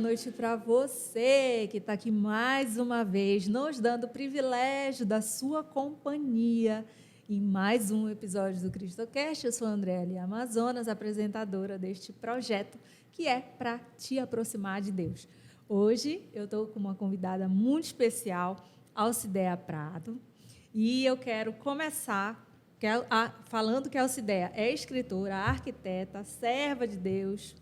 noite para você que está aqui mais uma vez, nos dando o privilégio da sua companhia em mais um episódio do CristoCast. Eu sou a Andrélia Amazonas, apresentadora deste projeto que é para te aproximar de Deus. Hoje eu estou com uma convidada muito especial, Alcidéia Prado, e eu quero começar falando que a Alcidéia é escritora, arquiteta, serva de Deus,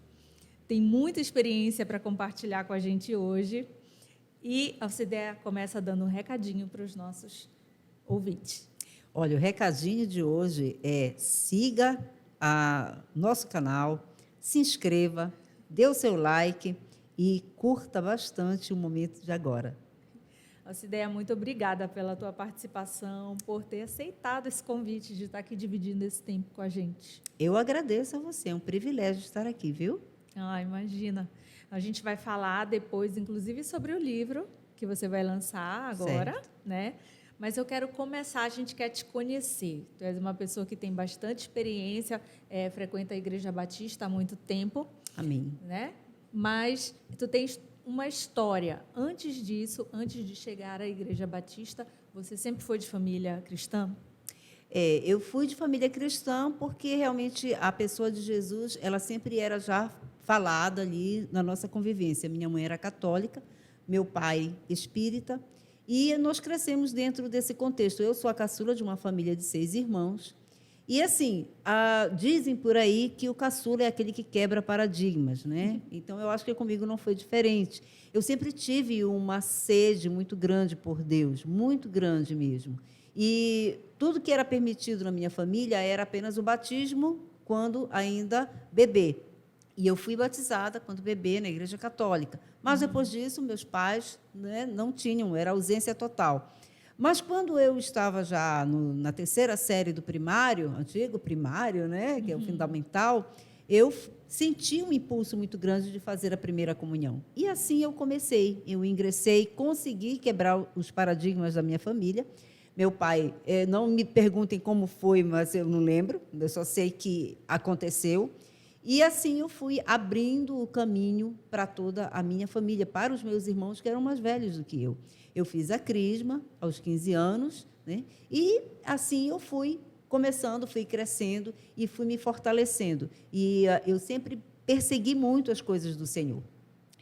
tem muita experiência para compartilhar com a gente hoje. E a Alcidéia começa dando um recadinho para os nossos ouvintes. Olha, o recadinho de hoje é: siga nosso canal, se inscreva, dê o seu like e curta bastante o momento de agora. Alcidéia, muito obrigada pela tua participação, por ter aceitado esse convite de estar aqui dividindo esse tempo com a gente. Eu agradeço a você, é um privilégio estar aqui, viu? Ah, imagina. A gente vai falar depois, inclusive, sobre o livro que você vai lançar agora, certo, né? Mas eu quero começar, a gente quer te conhecer. Tu és uma pessoa que tem bastante experiência, frequenta a Igreja Batista há muito tempo. Amém. Né? Mas tu tens uma história. Antes disso, antes de chegar à Igreja Batista, você sempre foi de família cristã? Eu fui de família cristã porque realmente a pessoa de Jesus, ela sempre era já falada ali na nossa convivência. Minha mãe era católica, meu pai espírita, e nós crescemos dentro desse contexto. Eu sou a caçula de uma família de 6 irmãos, e assim, dizem por aí que o caçula é aquele que quebra paradigmas, né? Então, eu acho que comigo não foi diferente. Eu sempre tive uma sede muito grande por Deus, muito grande mesmo. E tudo que era permitido na minha família era apenas o batismo quando ainda bebê. E eu fui batizada quando bebê na Igreja Católica. Mas depois disso, meus pais, né, não tinham, era ausência total. Mas quando eu estava já na 3ª série do primário, antigo primário, né, que é o fundamental, eu senti um impulso muito grande de fazer a primeira comunhão. E assim eu comecei, eu ingressei, consegui quebrar os paradigmas da minha família. Meu pai, não me perguntem como foi, mas eu não lembro, eu só sei que aconteceu. E assim eu fui abrindo o caminho para toda a minha família, para os meus irmãos que eram mais velhos do que eu. Eu fiz a crisma aos 15 anos, né? E assim eu fui começando, fui crescendo e fui me fortalecendo. E eu sempre persegui muito as coisas do Senhor.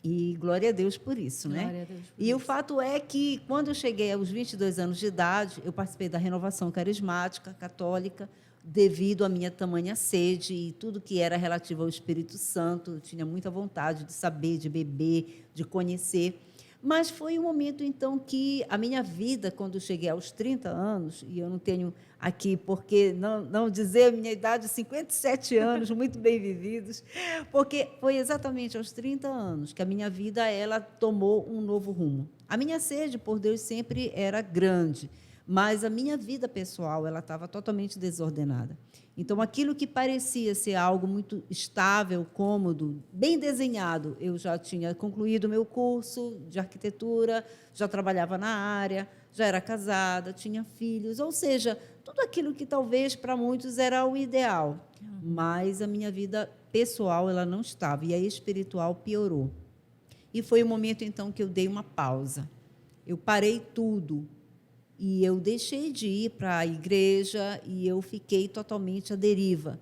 E glória a Deus por isso, né? Glória a Deus por e isso. O fato é que, quando eu cheguei aos 22 anos de idade, eu participei da renovação carismática católica, devido à minha tamanha sede e tudo que era relativo ao Espírito Santo. Eu tinha muita vontade de saber, de beber, de conhecer. Mas foi um momento, então, que a minha vida, quando eu cheguei aos 30 anos, e eu não tenho aqui, porque não dizer a minha idade, 57 anos, muito bem vividos, porque foi exatamente aos 30 anos que a minha vida ela tomou um novo rumo. A minha sede por Deus sempre era grande, mas a minha vida pessoal ela estava totalmente desordenada. Então, aquilo que parecia ser algo muito estável, cômodo, bem desenhado, eu já tinha concluído o meu curso de arquitetura, já trabalhava na área, já era casada, tinha filhos, ou seja, tudo aquilo que talvez para muitos era o ideal, mas a minha vida pessoal ela não estava, e a espiritual piorou. E foi o momento, então, que eu dei uma pausa. Eu parei tudo. E eu deixei de ir para a igreja e eu fiquei totalmente à deriva.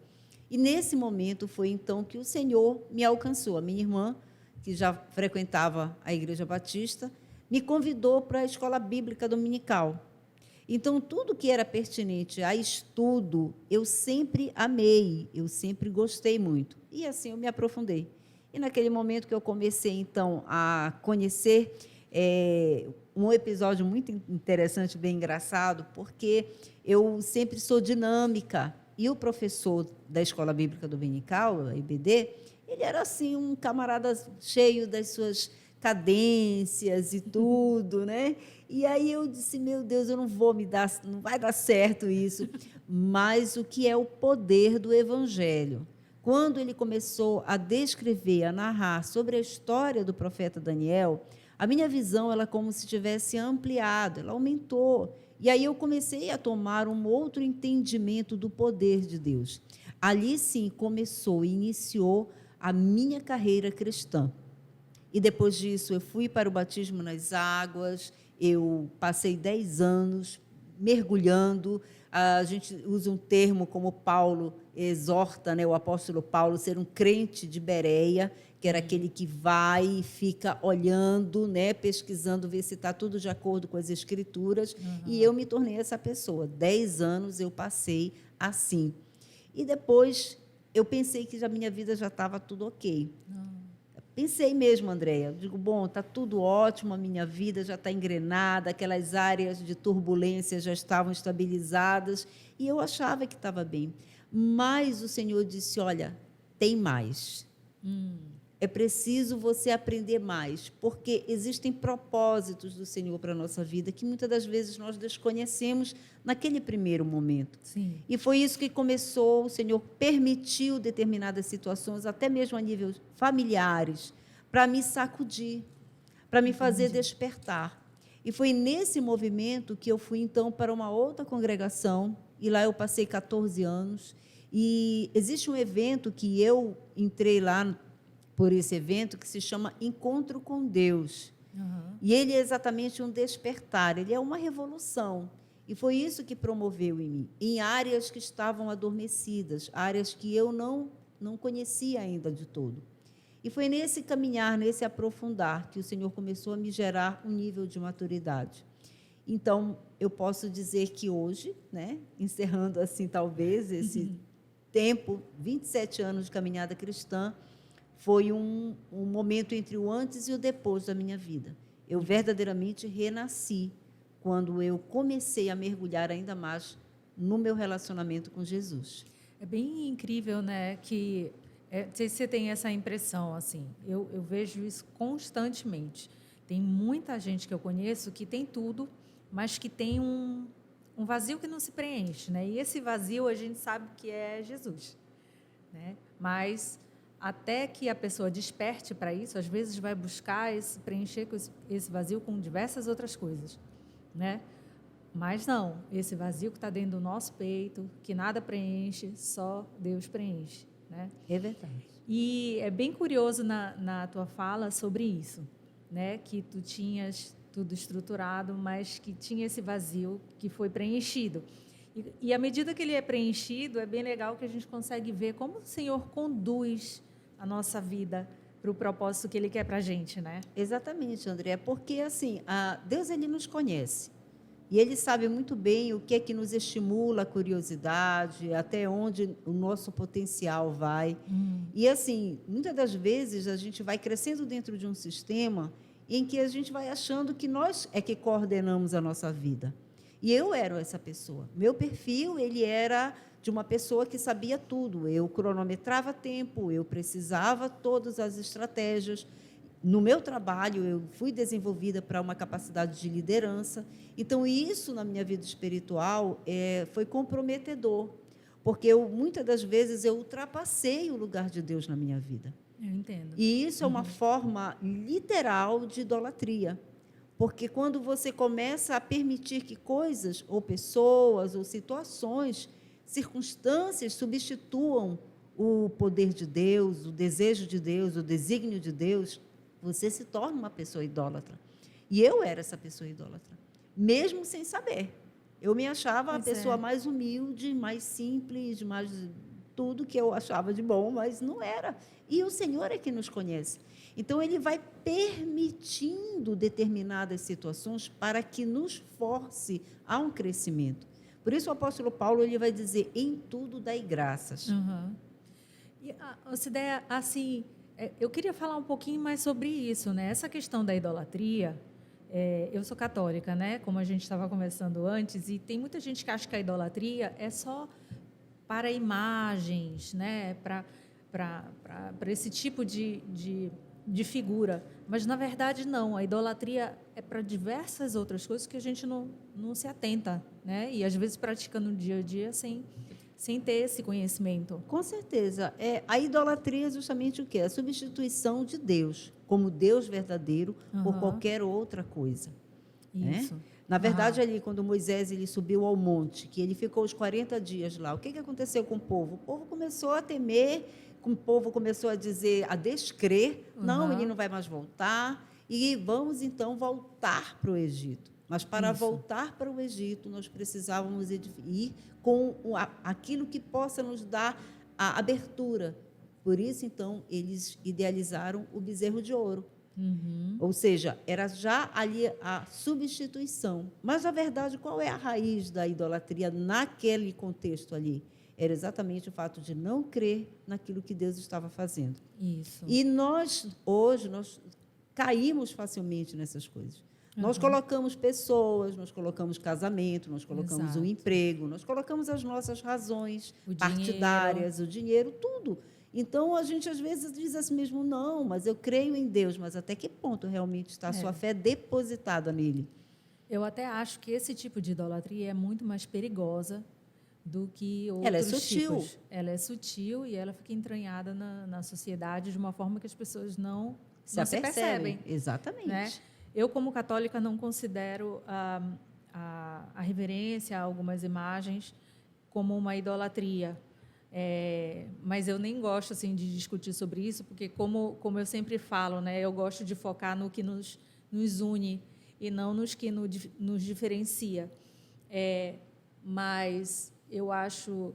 E, nesse momento, foi então que o Senhor me alcançou. A minha irmã, que já frequentava a Igreja Batista, me convidou para a escola bíblica dominical. Então, tudo que era pertinente a estudo, eu sempre amei, eu sempre gostei muito. E assim eu me aprofundei. E, naquele momento que eu comecei, então, a conhecer um episódio muito interessante, bem engraçado, porque eu sempre sou dinâmica, e o professor da Escola Bíblica Dominical, a IBD, ele era assim um camarada cheio das suas cadências e tudo, né? E aí eu disse, meu Deus, eu não vai dar certo isso. Mas o que é o poder do Evangelho? Quando ele começou a descrever, a narrar sobre a história do profeta Daniel, a minha visão, ela como se tivesse ampliado, ela aumentou. E aí eu comecei a tomar um outro entendimento do poder de Deus. Ali, sim, iniciou a minha carreira cristã. E depois disso, eu fui para o batismo nas águas, eu passei 10 anos mergulhando. A gente usa um termo como Paulo exorta, né, o apóstolo Paulo, ser um crente de Bereia, que era aquele que vai e fica olhando, né, pesquisando, ver se está tudo de acordo com as Escrituras. E eu me tornei essa pessoa. 10 anos eu passei assim. E depois eu pensei que a minha vida já estava tudo ok. Pensei mesmo, Andréia. Digo, bom, está tudo ótimo, a minha vida já está engrenada, aquelas áreas de turbulência já estavam estabilizadas, e eu achava que estava bem. Mas o Senhor disse, olha, tem mais. É preciso você aprender mais, porque existem propósitos do Senhor para a nossa vida que muitas das vezes nós desconhecemos naquele primeiro momento. Sim. E foi isso que começou, o Senhor permitiu determinadas situações, até mesmo a nível familiares, para me sacudir, para me fazer despertar. E foi nesse movimento que eu fui, então, para uma outra congregação, e lá eu passei 14 anos, e existe um evento que eu entrei lá por esse evento, que se chama Encontro com Deus. E ele é exatamente um despertar, ele é uma revolução. E foi isso que promoveu em mim, em áreas que estavam adormecidas, áreas que eu não conhecia ainda de todo. E foi nesse caminhar, nesse aprofundar, que o Senhor começou a me gerar um nível de maturidade. Então, eu posso dizer que hoje, né, encerrando assim talvez esse tempo, 27 anos de caminhada cristã, foi um momento entre o antes e o depois da minha vida. Eu verdadeiramente renasci quando eu comecei a mergulhar ainda mais no meu relacionamento com Jesus. É bem incrível, né? Que não sei se você tem essa impressão, assim. Eu vejo isso constantemente. Tem muita gente que eu conheço que tem tudo, mas que tem um vazio que não se preenche, né? E esse vazio a gente sabe que é Jesus, né? Mas até que a pessoa desperte para isso, às vezes vai buscar preencher esse vazio com diversas outras coisas, né? Mas não, esse vazio que está dentro do nosso peito, que nada preenche, só Deus preenche, né? É verdade. E é bem curioso na tua fala sobre isso, né? Que tu tinhas tudo estruturado, mas que tinha esse vazio que foi preenchido. E à medida que ele é preenchido, é bem legal que a gente consegue ver como o Senhor conduz a nossa vida para o propósito que Ele quer para a gente, né? Exatamente, André, porque assim, Deus ele nos conhece e Ele sabe muito bem o que é que nos estimula a curiosidade, até onde o nosso potencial vai. E assim, muitas das vezes a gente vai crescendo dentro de um sistema em que a gente vai achando que nós é que coordenamos a nossa vida. E eu era essa pessoa. Meu perfil, ele era de uma pessoa que sabia tudo. Eu cronometrava tempo, eu precisava todas as estratégias. No meu trabalho, eu fui desenvolvida para uma capacidade de liderança. Então, isso na minha vida espiritual foi comprometedor, porque muitas das vezes eu ultrapassei o lugar de Deus na minha vida. Eu entendo. E isso é uma forma literal de idolatria. Porque quando você começa a permitir que coisas, ou pessoas, ou situações, circunstâncias substituam o poder de Deus, o desejo de Deus, o desígnio de Deus, você se torna uma pessoa idólatra. E eu era essa pessoa idólatra, mesmo sem saber. Eu me achava a pessoa mais humilde, mais simples, mais tudo que eu achava de bom, mas não era. E o Senhor é que nos conhece. Então, Ele vai permitindo determinadas situações para que nos force a um crescimento. Por isso, o apóstolo Paulo ele vai dizer, em tudo dai graças. E, Cidéia, assim, eu queria falar um pouquinho mais sobre isso, né? Essa questão da idolatria, eu sou católica, né? Como a gente estava conversando antes, e tem muita gente que acha que a idolatria é só para imagens, né? Para esse tipo de figura, mas na verdade não, a idolatria é para diversas outras coisas que a gente não se atenta, né? E às vezes pratica no dia a dia sem ter esse conhecimento. Com certeza, a idolatria é justamente o quê? A substituição de Deus, como Deus verdadeiro, por qualquer outra coisa. Isso. Né? Na verdade, ali, quando Moisés ele subiu ao monte, que ele ficou os 40 dias lá, o que aconteceu com o povo? O povo começou a temer o povo começou a dizer, a descrer, não, Uhum. ele não vai mais voltar, e vamos, então, voltar para o Egito. Mas, para Isso. voltar para o Egito, nós precisávamos ir com aquilo que possa nos dar a abertura. Por isso, então, eles idealizaram o bezerro de ouro. Uhum. Ou seja, era já ali a substituição. Mas, na verdade, qual é a raiz da idolatria naquele contexto ali? Era exatamente o fato de não crer naquilo que Deus estava fazendo. Isso. E nós, hoje, nós caímos facilmente nessas coisas. Nós colocamos pessoas, nós colocamos casamento, nós colocamos Exato. o emprego, nós colocamos as nossas razões O partidárias, o dinheiro, tudo. Então, a gente, às vezes, diz assim mesmo, não, mas eu creio em Deus, mas até que ponto realmente está a sua fé depositada nele? Eu até acho que esse tipo de idolatria é muito mais perigosa do que outros Ela é sutil. tipos. Ela é sutil e ela fica entranhada na sociedade de uma forma que as pessoas não se percebem. Exatamente. Né? Eu, como católica, não considero a reverência a algumas imagens como uma idolatria. Mas eu nem gosto assim, de discutir sobre isso, porque, como eu sempre falo, né, eu gosto de focar no que nos une e não nos que nos diferencia. Mas eu acho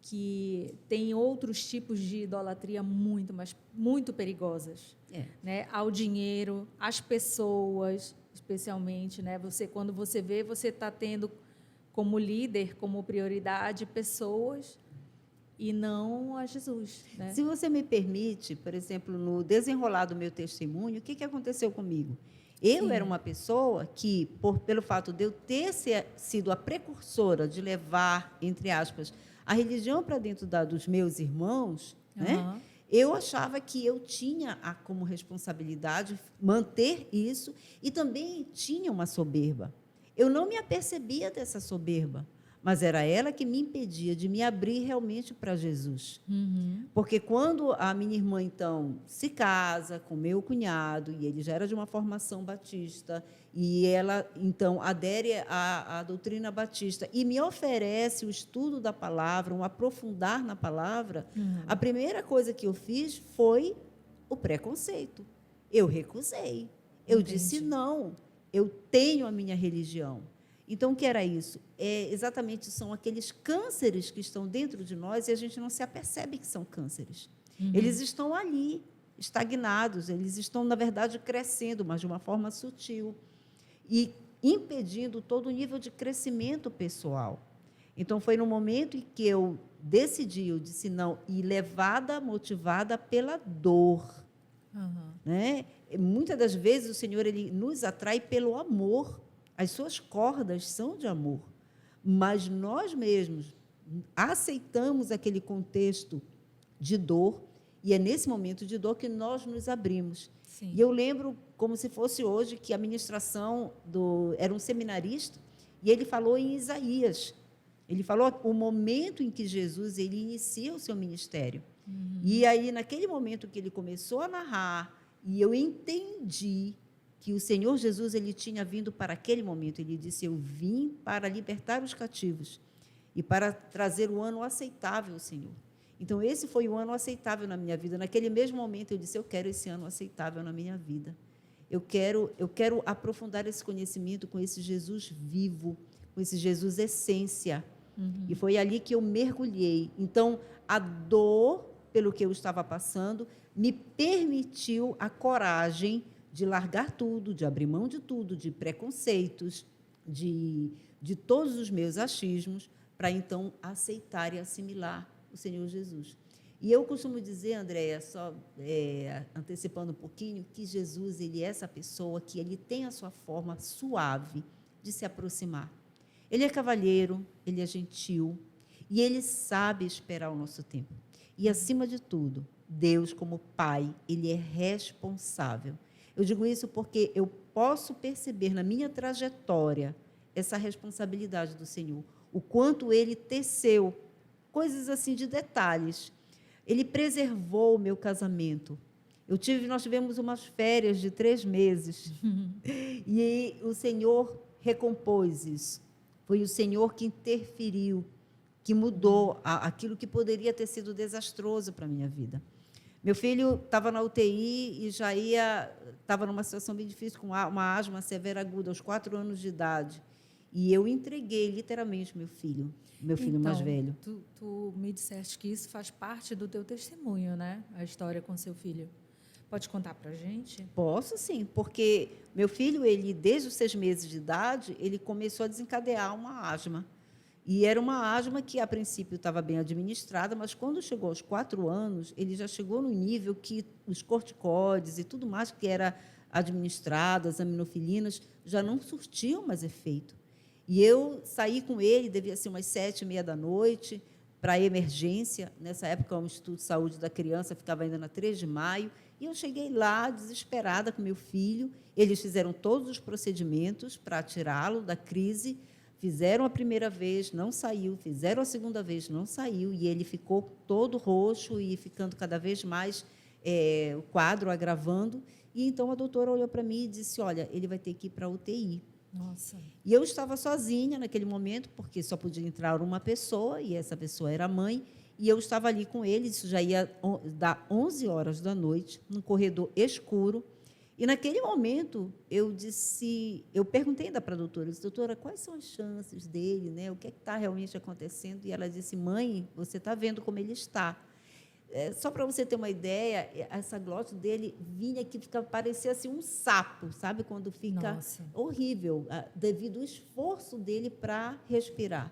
que tem outros tipos de idolatria muito perigosas, né? Ao dinheiro, às pessoas, especialmente, né? Quando você vê, você está tendo como líder, como prioridade, pessoas e não a Jesus, né? Se você me permite, por exemplo, no desenrolar do meu testemunho, o que aconteceu comigo? Eu Sim. era uma pessoa que, pelo fato de eu ter sido a precursora de levar, entre aspas, a religião para dentro dos meus irmãos, né? Eu achava que eu tinha como responsabilidade manter isso e também tinha uma soberba. Eu não me apercebia dessa soberba, mas era ela que me impedia de me abrir realmente para Jesus. Porque quando a minha irmã, então, se casa com meu cunhado, e ele já era de uma formação batista, e ela, então, adere à doutrina batista e me oferece o estudo da palavra, um aprofundar na palavra, a primeira coisa que eu fiz foi o preconceito. Eu recusei. Eu disse, não, eu tenho a minha religião. Então, o que era isso? Exatamente, são aqueles cânceres que estão dentro de nós e a gente não se apercebe que são cânceres. Eles estão ali, estagnados, eles estão, na verdade, crescendo, mas de uma forma sutil e impedindo todo o nível de crescimento pessoal. Então, foi no momento em que eu decidi, eu disse não, e motivada pela dor. Né? Muitas das vezes, o Senhor ele nos atrai pelo amor. As suas cordas são de amor, mas nós mesmos aceitamos aquele contexto de dor e é nesse momento de dor que nós nos abrimos. Sim. E eu lembro, como se fosse hoje, que a ministração era um seminarista e ele falou em Isaías. Ele falou o momento em que Jesus ele inicia o seu ministério. E aí, naquele momento que ele começou a narrar, e eu entendi que o Senhor Jesus ele tinha vindo para aquele momento. Ele disse, eu vim para libertar os cativos e para trazer o ano aceitável, Senhor. Então, esse foi o ano aceitável na minha vida. Naquele mesmo momento, eu disse, eu quero esse ano aceitável na minha vida. Eu quero aprofundar esse conhecimento com esse Jesus vivo, com esse Jesus essência. E foi ali que eu mergulhei. Então, a dor, pelo que eu estava passando, me permitiu a coragem de largar tudo, de abrir mão de tudo, de preconceitos, de todos os meus achismos, para então aceitar e assimilar o Senhor Jesus. E eu costumo dizer, Andréia, só antecipando um pouquinho, que Jesus ele é essa pessoa que ele tem a sua forma suave de se aproximar. Ele é cavalheiro, ele é gentil e ele sabe esperar o nosso tempo. E, acima de tudo, Deus, como Pai, ele é responsável. Eu digo isso porque eu posso perceber na minha trajetória essa responsabilidade do Senhor, o quanto Ele teceu coisas assim de detalhes. Ele preservou o meu casamento. Nós tivemos umas férias de 3 meses e o Senhor recompôs isso. Foi o Senhor que interferiu que mudou aquilo que poderia ter sido desastroso para a minha vida. Meu filho estava na UTI e estava numa situação bem difícil, com uma asma severa aguda, aos 4 anos de idade. E eu entreguei, literalmente, meu filho mais velho. Tu me disseste que isso faz parte do teu testemunho, né? A história com seu filho. Pode contar para a gente? Posso, sim, porque meu filho, desde os 6 meses de idade, ele começou a desencadear uma asma. E era uma asma que, a princípio, estava bem administrada, mas, quando chegou aos 4 anos, ele já chegou no nível que os corticoides e tudo mais que era administrado, as aminofilinas, já não surtiam mais efeito. E eu saí com ele, devia ser umas 7h30 da noite, para a emergência. Nessa época, o Instituto de Saúde da Criança ficava ainda na 3 de maio, e eu cheguei lá, desesperada com meu filho. Eles fizeram todos os procedimentos para tirá-lo da crise. Fizeram a primeira vez, não saiu. Fizeram a segunda vez, não saiu. E ele ficou todo roxo e ficando cada vez mais o quadro agravando. E então a doutora olhou para mim e disse: olha, ele vai ter que ir para a UTI. Nossa. E eu estava sozinha naquele momento, porque só podia entrar uma pessoa, e essa pessoa era a mãe. E eu estava ali com ele, isso já ia dar 11 horas da noite, num corredor escuro. E, naquele momento, eu perguntei ainda para a doutora, eu disse: doutora, quais são as chances dele, né? O que é que está realmente acontecendo? E ela disse: mãe, você está vendo como ele está. Só para você ter uma ideia, essa glote dele vinha que parecia assim um sapo, sabe? Quando fica Nossa. horrível, devido ao esforço dele para respirar.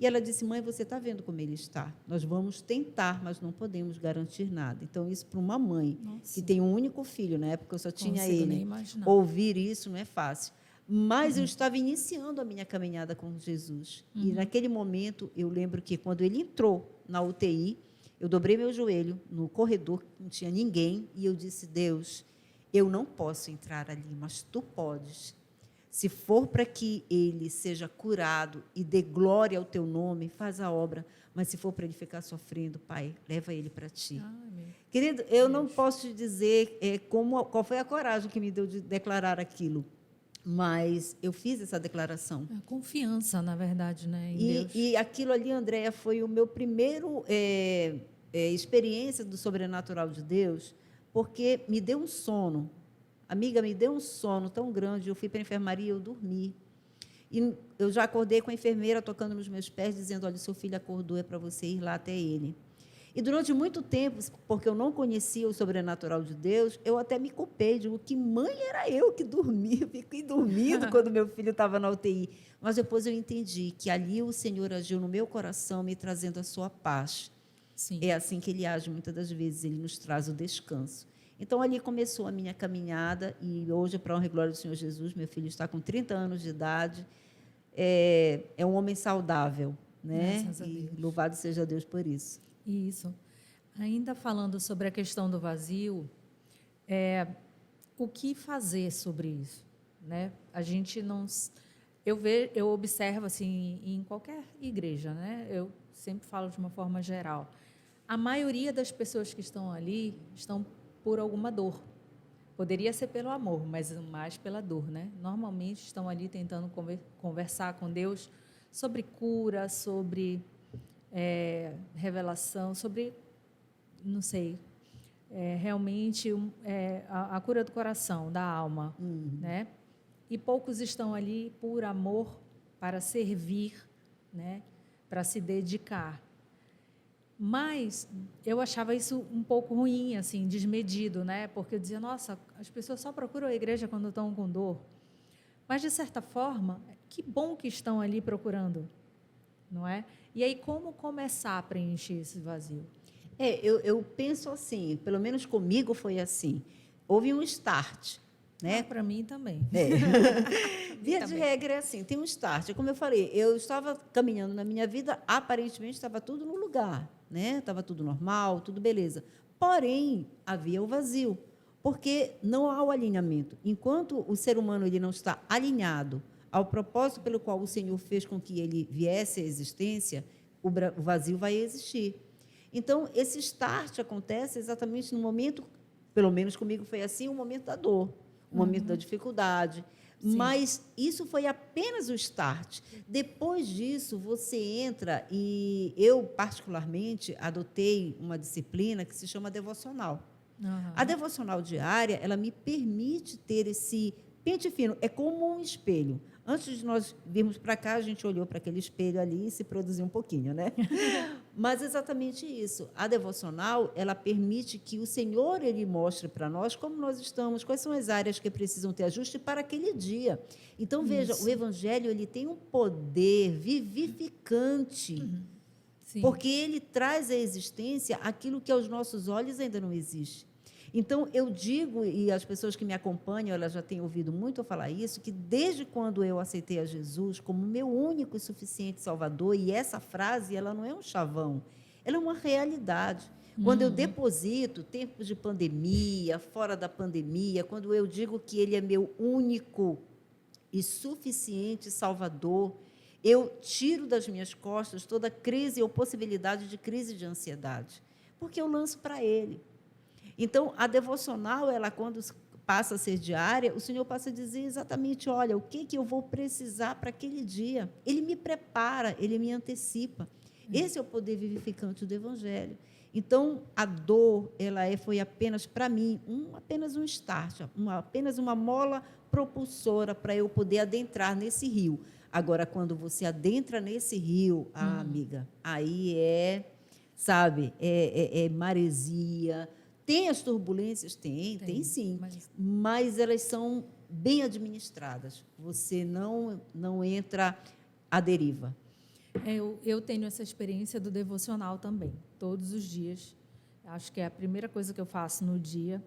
E ela disse: mãe, você está vendo como ele está? Nós vamos tentar, mas não podemos garantir nada. Então, isso para uma mãe que tem um único filho, na época eu só tinha ele, ouvir isso não é fácil. Mas eu estava iniciando a minha caminhada com Jesus. E, naquele momento, eu lembro que, quando ele entrou na UTI, eu dobrei meu joelho no corredor, não tinha ninguém, e eu disse: Deus, eu não posso entrar ali, mas Tu podes. Se for para que ele seja curado e dê glória ao Teu nome, faz a obra. Mas, se for para ele ficar sofrendo, Pai, leva ele para Ti. Querido, eu não posso te dizer qual foi a coragem que me deu de declarar aquilo, mas eu fiz essa declaração. A confiança, na verdade, né, em Deus. E aquilo ali, Andréia, foi o meu primeiro experiência do sobrenatural de Deus, porque me deu um sono. Amiga, me deu um sono tão grande, eu fui para a enfermaria e eu dormi. E eu já acordei com a enfermeira tocando nos meus pés, dizendo: olha, seu filho acordou, é para você ir lá até ele. E, durante muito tempo, porque eu não conhecia o sobrenatural de Deus, eu até me culpei, digo: que mãe era eu que dormia, fiquei dormindo quando meu filho estava na UTI. Mas depois eu entendi que ali o Senhor agiu no meu coração, me trazendo a sua paz. Sim. É assim que Ele age muitas das vezes, Ele nos traz o descanso. Então, ali começou a minha caminhada, e hoje, para a honra e glória do Senhor Jesus, meu filho está com 30 anos de idade, é um homem saudável, né? Graças a Deus. E louvado seja Deus por isso. Isso. Ainda falando sobre a questão do vazio, o que fazer sobre isso, né? A gente não... Eu observo, assim, em qualquer igreja, né? Eu sempre falo de uma forma geral. A maioria das pessoas que estão ali estão por alguma dor. Poderia ser pelo amor, mas mais pela dor, né? Normalmente estão ali tentando conversar com Deus sobre cura, sobre revelação, sobre, não sei, realmente a cura do coração, da alma, né? E poucos estão ali por amor, para servir, né? Para se dedicar. Mas eu achava isso um pouco ruim, assim, desmedido, né? Porque eu dizia: nossa, as pessoas só procuram a igreja quando estão com dor. Mas, de certa forma, que bom que estão ali procurando, não é? E aí, como começar a preencher esse vazio? Eu penso assim, pelo menos comigo foi assim. Houve um start, né? Para mim também. Via de regra é assim, tem um start. Como eu falei, eu estava caminhando na minha vida, aparentemente estava tudo no lugar, né? Estava tudo normal, tudo beleza. Porém, havia o vazio, porque não há o alinhamento. Enquanto o ser humano ele não está alinhado ao propósito pelo qual o Senhor fez com que ele viesse à existência, o vazio vai existir. Então, esse start acontece exatamente no momento, pelo menos comigo foi assim, o momento da dor, o momento da dificuldade. Sim. Mas isso foi apenas o start. Depois disso, você entra e eu, particularmente, adotei uma disciplina que se chama devocional. A Aham. devocional diária, ela me permite ter esse pente fino. É como um espelho. Antes de nós virmos para cá, a gente olhou para aquele espelho ali e se produziu um pouquinho, né? Mas exatamente isso. A devocional, ela permite que o Senhor ele mostre para nós como nós estamos, quais são as áreas que precisam ter ajuste para aquele dia. Então, veja, o Isso. Evangelho ele tem um poder vivificante, Sim. porque ele traz à existência aquilo que aos nossos olhos ainda não existe. Então, eu digo, e as pessoas que me acompanham, elas já têm ouvido muito eu falar isso, que desde quando eu aceitei a Jesus como meu único e suficiente Salvador, e essa frase, ela não é um chavão, ela é uma realidade. Quando eu deposito, tempos de pandemia, fora da pandemia, quando eu digo que Ele é meu único e suficiente Salvador, eu tiro das minhas costas toda crise ou possibilidade de crise de ansiedade, porque eu lanço para Ele. Então, a devocional, ela quando passa a ser diária, o Senhor passa a dizer exatamente, olha, o que eu vou precisar para aquele dia. Ele me prepara, Ele me antecipa. Esse é o poder vivificante do Evangelho. Então, a dor, foi apenas, para mim, apenas um start, apenas uma mola propulsora para eu poder adentrar nesse rio. Agora, quando você adentra nesse rio, amiga, aí sabe, é maresia. Tem as turbulências? Tem sim, mas elas são bem administradas. Você não entra à deriva. Eu tenho essa experiência do devocional também, todos os dias. Acho que é a primeira coisa que eu faço no dia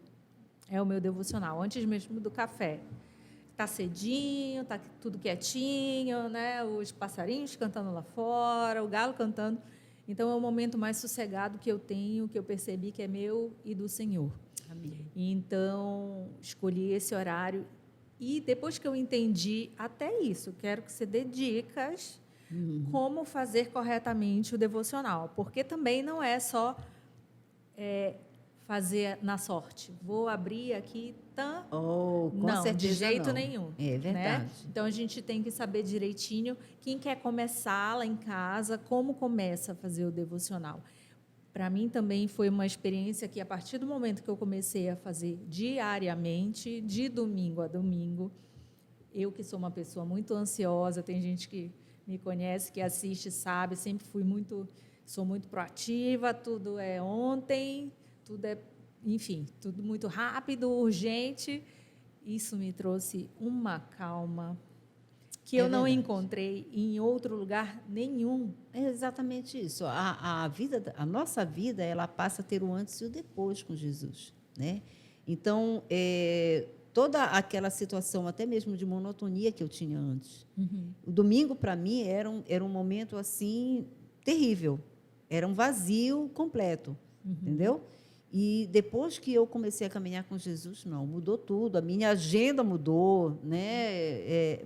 é o meu devocional, antes mesmo do café. Tá cedinho, tá tudo quietinho, né? Os passarinhos cantando lá fora, o galo cantando. Então, é o momento mais sossegado que eu tenho, que eu percebi que é meu e do Senhor. Amém. Então, escolhi esse horário. E depois que eu entendi até isso, quero que você dê dicas como fazer corretamente o devocional. Porque também não é só fazer na sorte. Vou abrir aqui, tá? Com não, certeza de jeito não. nenhum. É verdade. Né? Então, a gente tem que saber direitinho quem quer começar lá em casa, como começa a fazer o devocional. Para mim, também foi uma experiência que, a partir do momento que eu comecei a fazer diariamente, de domingo a domingo, eu que sou uma pessoa muito ansiosa, tem gente que me conhece, que assiste, sabe, sempre sou muito proativa, tudo é ontem, tudo é, enfim, tudo muito rápido, urgente. Isso me trouxe uma calma que eu não encontrei em outro lugar nenhum. É exatamente isso. A nossa vida, ela passa a ter o antes e o depois com Jesus, né? Então, toda aquela situação, até mesmo de monotonia que eu tinha antes. O domingo, para mim, era um momento assim terrível. Era um vazio completo, entendeu? E depois que eu comecei a caminhar com Jesus, não, mudou tudo. A minha agenda mudou, né?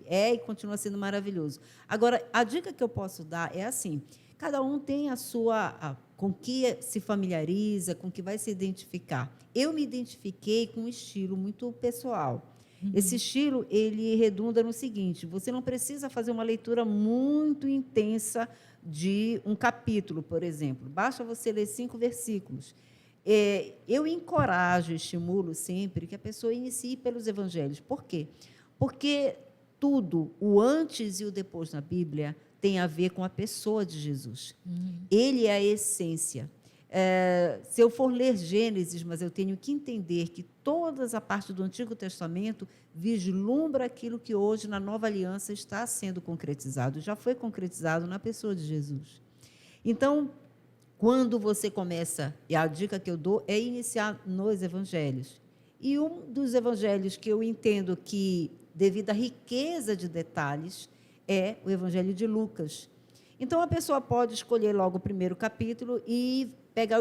E continua sendo maravilhoso. Agora, a dica que eu posso dar é assim: cada um tem a sua, com que se familiariza, com que vai se identificar. Eu me identifiquei com um estilo muito pessoal. Esse estilo, ele redunda no seguinte: você não precisa fazer uma leitura muito intensa de um capítulo, por exemplo. Basta você ler 5 versículos. Eu encorajo, estimulo sempre que a pessoa inicie pelos evangelhos. Por quê? Porque tudo, o antes e o depois na Bíblia, tem a ver com a pessoa de Jesus. Ele é a essência. Se eu for ler Gênesis, mas eu tenho que entender que toda a parte do Antigo Testamento vislumbra aquilo que hoje na Nova Aliança está sendo concretizado, já foi concretizado na pessoa de Jesus. Então, quando você começa, e a dica que eu dou é iniciar nos evangelhos. E um dos evangelhos que eu entendo que, devido à riqueza de detalhes, é o Evangelho de Lucas. Então, a pessoa pode escolher logo o primeiro capítulo e pegar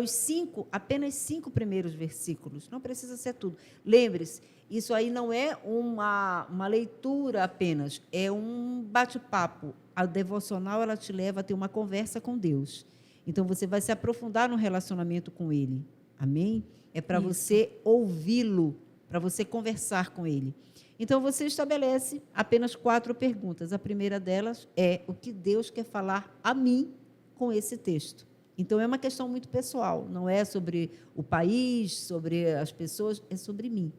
apenas 5 primeiros versículos. Não precisa ser tudo. Lembre-se, isso aí não é uma leitura apenas, é um bate-papo. A devocional, ela te leva a ter uma conversa com Deus. Então, você vai se aprofundar no relacionamento com Ele. Amém? É para você ouvi-lo, para você conversar com Ele. Então, você estabelece apenas 4 perguntas. A primeira delas é: o que Deus quer falar a mim com esse texto? Então, é uma questão muito pessoal, não é sobre o país, sobre as pessoas, é sobre mim,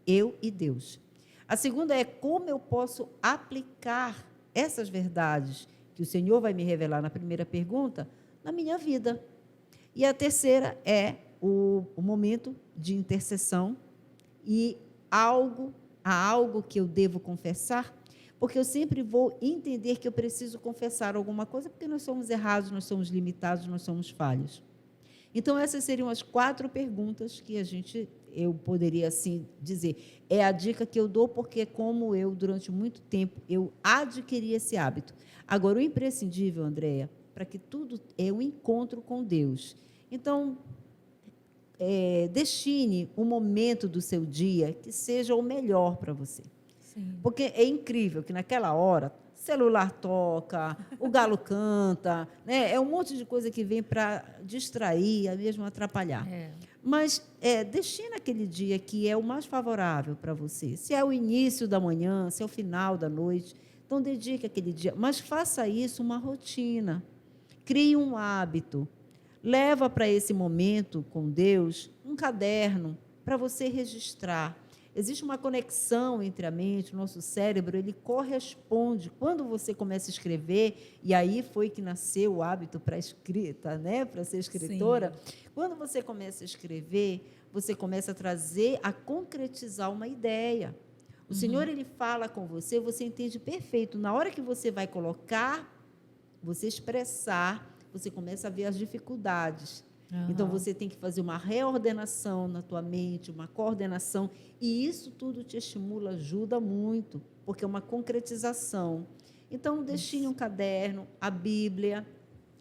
eu e Deus. A segunda é: como eu posso aplicar essas verdades que o Senhor vai me revelar na primeira pergunta na minha vida? E a terceira é o momento de intercessão e há algo que eu devo confessar, porque eu sempre vou entender que eu preciso confessar alguma coisa, porque nós somos errados, nós somos limitados, nós somos falhos. Então, essas seriam as 4 perguntas que eu poderia assim dizer. É a dica que eu dou, porque como eu, durante muito tempo, eu adquiri esse hábito. Agora, o imprescindível, Andréia, para que tudo é um encontro com Deus. Então, destine um momento do seu dia que seja o melhor para você. Sim. Porque é incrível que naquela hora celular toca, o galo canta, né? É um monte de coisa que vem para distrair, mesmo atrapalhar. Mas destina aquele dia que é o mais favorável para você. Se é o início da manhã, se é o final da noite, então dedique aquele dia. Mas faça isso uma rotina. Crie um hábito. Leva para esse momento com Deus um caderno para você registrar. Existe uma conexão entre a mente, o nosso cérebro, ele corresponde. Quando você começa a escrever, e aí foi que nasceu o hábito para a escrita, né? Para ser escritora. Sim. Quando você começa a escrever, você começa a trazer, a concretizar uma ideia. O Senhor, ele fala com você, você entende perfeito. Na hora que você vai colocar, você expressar, você começa a ver as dificuldades. Então, você tem que fazer uma reordenação na tua mente, uma coordenação, e isso tudo te estimula, ajuda muito, porque é uma concretização. Então, destine um caderno, a Bíblia,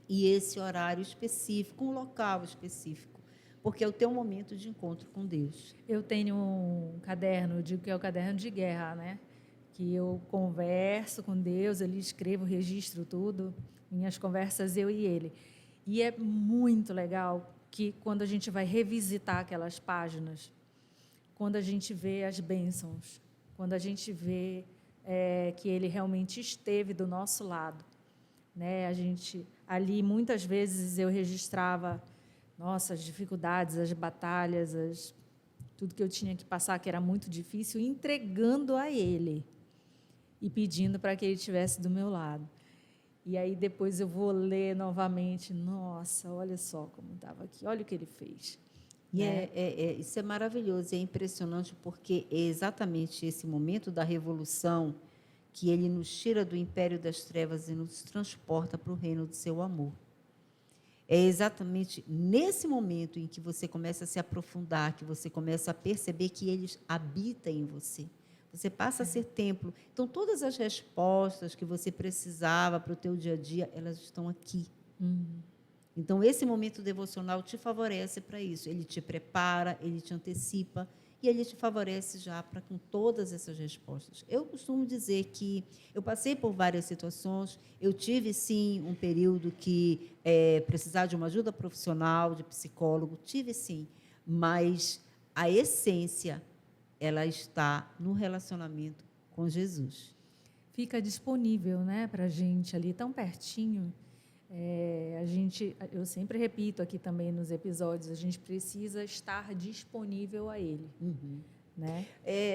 e esse horário específico, um local específico, porque é o teu momento de encontro com Deus. Eu tenho um caderno, eu digo que é o caderno de guerra, né? Que eu converso com Deus, eu escrevo, registro tudo, minhas conversas, eu e ele. E é muito legal que quando a gente vai revisitar aquelas páginas, quando a gente vê as bênçãos, quando a gente vê que ele realmente esteve do nosso lado, né? A gente ali muitas vezes eu registrava, nossa, as dificuldades, as batalhas, tudo que eu tinha que passar que era muito difícil, entregando a ele e pedindo para que ele estivesse do meu lado. E aí depois eu vou ler novamente, nossa, olha só como estava aqui, olha o que ele fez. E isso é maravilhoso, é impressionante, porque é exatamente esse momento da revolução que ele nos tira do império das trevas e nos transporta para o reino do seu amor. É exatamente nesse momento em que você começa a se aprofundar, que você começa a perceber que ele habita em você. Você passa a ser templo. Então, todas as respostas que você precisava para o teu dia a dia, elas estão aqui. Então, esse momento devocional te favorece para isso. Ele te prepara, ele te antecipa e ele te favorece já para com todas essas respostas. Eu costumo dizer que eu passei por várias situações. Eu tive, sim, um período que precisava de uma ajuda profissional, de psicólogo. Tive, sim. Mas a essência, ela está no relacionamento com Jesus. Fica disponível, né, para a gente ali, tão pertinho. Eu sempre repito aqui também nos episódios, a gente precisa estar disponível a Ele. Né?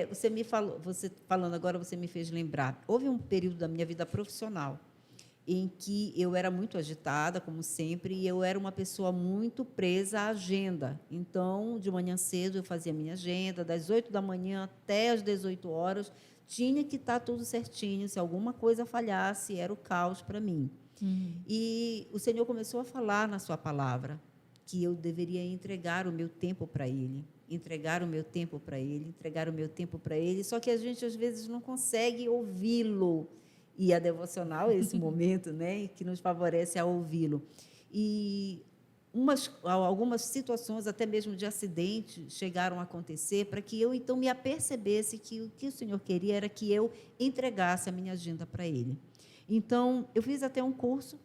Você falando agora, você me fez lembrar. Houve um período da minha vida profissional em que eu era muito agitada, como sempre, e eu era uma pessoa muito presa à agenda. Então, de manhã cedo, eu fazia minha agenda, das 8 da manhã até as 18 horas, tinha que estar tudo certinho. Se alguma coisa falhasse, era o caos para mim. E o Senhor começou a falar na sua palavra que eu deveria entregar o meu tempo para Ele, entregar o meu tempo para Ele, entregar o meu tempo para Ele, só que a gente, às vezes, não consegue ouvi-lo. E a devocional é esse momento, né, que nos favorece a ouvi-lo. E algumas situações, até mesmo de acidente, chegaram a acontecer para que eu, então, me apercebesse que o que o Senhor queria era que eu entregasse a minha agenda para Ele. Então, eu fiz até um curso,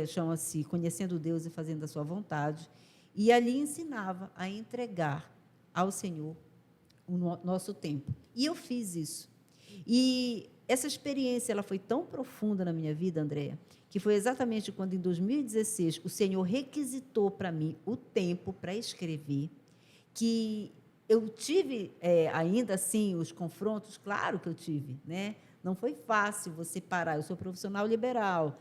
chama-se Conhecendo Deus e Fazendo a Sua Vontade, e ali ensinava a entregar ao Senhor o nosso tempo. E eu fiz isso. E essa experiência ela foi tão profunda na minha vida, Andréa, que foi exatamente quando, em 2016, o Senhor requisitou para mim o tempo para escrever, que eu tive, ainda assim, os confrontos, claro que eu tive, né? Não foi fácil você parar, eu sou profissional liberal,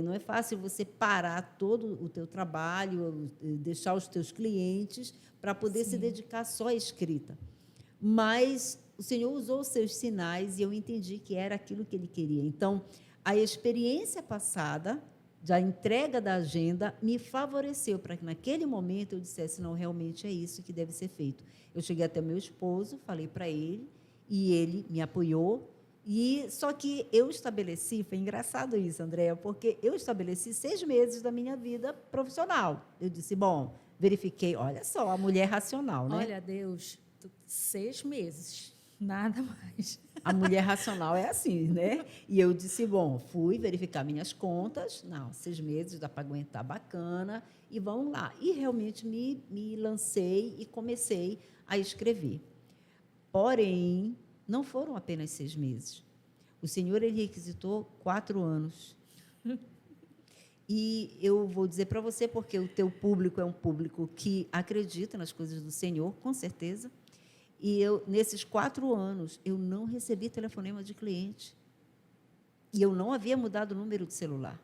não é fácil você parar todo o teu trabalho, deixar os teus clientes para poder se dedicar só à escrita. Mas o Senhor usou os seus sinais e eu entendi que era aquilo que Ele queria. Então, a experiência passada, da entrega da agenda, me favoreceu para que, naquele momento, eu dissesse, não, realmente é isso que deve ser feito. Eu cheguei até meu esposo, falei para ele, e ele me apoiou. E só que eu estabeleci, foi engraçado isso, Andréa, porque eu estabeleci 6 meses da minha vida profissional. Eu disse, bom, verifiquei, olha só, a mulher racional, né? Olha, Deus, 6 meses, nada mais. A mulher racional é assim, né? E eu disse, bom, fui verificar minhas contas, não, 6 meses dá para aguentar, bacana, e vamos lá. E realmente me lancei e comecei a escrever. Porém, não foram apenas 6 meses. O Senhor, Ele requisitou 4 anos. E eu vou dizer para você, porque o teu público é um público que acredita nas coisas do Senhor, com certeza. E eu, nesses 4 anos, eu não recebi telefonema de cliente. E eu não havia mudado o número de celular.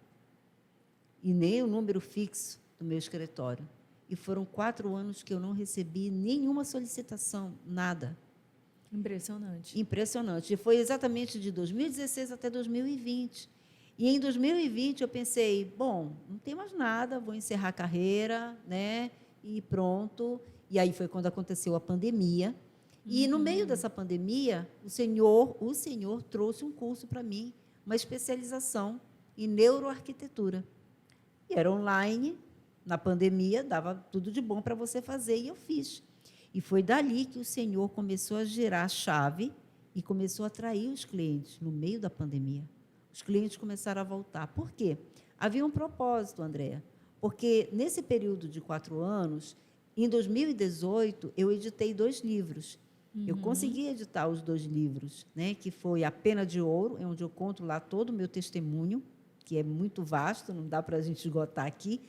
E nem o número fixo do meu escritório. E foram 4 anos que eu não recebi nenhuma solicitação, nada. Impressionante. Impressionante. E foi exatamente de 2016 até 2020. E em 2020 eu pensei, bom, não tem mais nada, vou encerrar a carreira, né? E pronto. E aí foi quando aconteceu a pandemia. E no meio dessa pandemia, o Senhor trouxe um curso para mim, uma especialização em neuroarquitetura. E era online, na pandemia, dava tudo de bom para você fazer, e eu fiz. E foi dali que o Senhor começou a girar a chave e começou a atrair os clientes no meio da pandemia. Os clientes começaram a voltar. Por quê? Havia um propósito, Andréa, porque nesse período de 4 anos, em 2018, eu editei 2 livros. Eu consegui editar os 2 livros, né, que foi A Pena de Ouro, onde eu conto lá todo o meu testemunho, que é muito vasto, não dá para a gente esgotar aqui,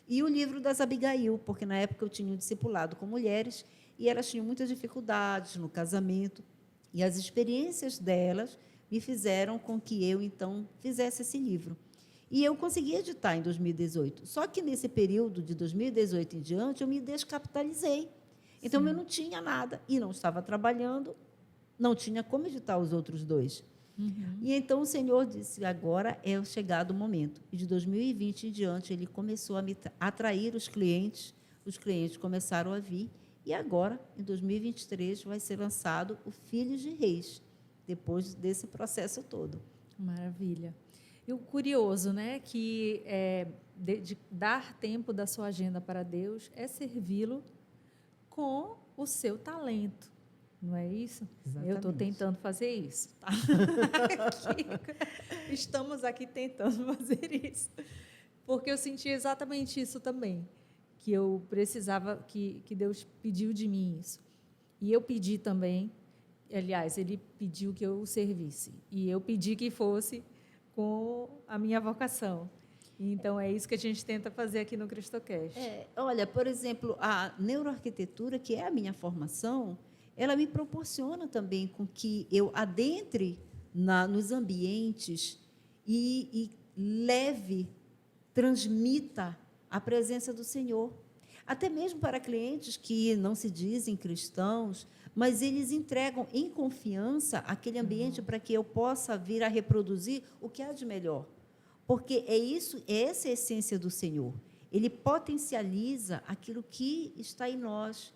e o livro das Abigail, porque na época eu tinha um discipulado com mulheres e elas tinham muitas dificuldades no casamento, e as experiências delas me fizeram com que eu, então, fizesse esse livro. E eu consegui editar em 2018. Só que, nesse período de 2018 em diante, eu me descapitalizei. Então, eu não tinha nada e não estava trabalhando, não tinha como editar os outros 2. E então o Senhor disse, agora é chegado o momento. E de 2020 em diante, Ele começou a me atrair os clientes começaram a vir, e agora, em 2023, vai ser lançado o Filhos de Reis, depois desse processo todo. Maravilha. E o curioso, né, que de dar tempo da sua agenda para Deus é servi-lo com o seu talento, não é isso? Exatamente. Eu estou tentando fazer isso. Tá? Estamos aqui tentando fazer isso, porque eu senti exatamente isso também, que eu precisava, que Deus pediu de mim isso. E eu pedi também, aliás, Ele pediu que eu o servisse, e eu pedi que fosse com a minha vocação. Então, é isso que a gente tenta fazer aqui no Cristocast. Olha, por exemplo, a neuroarquitetura, que é a minha formação, ela me proporciona também com que eu adentre nos ambientes e leve, transmita a presença do Senhor. Até mesmo para clientes que não se dizem cristãos, mas eles entregam em confiança aquele ambiente para que eu possa vir a reproduzir o que há de melhor. Porque essa é a essência do Senhor. Ele potencializa aquilo que está em nós.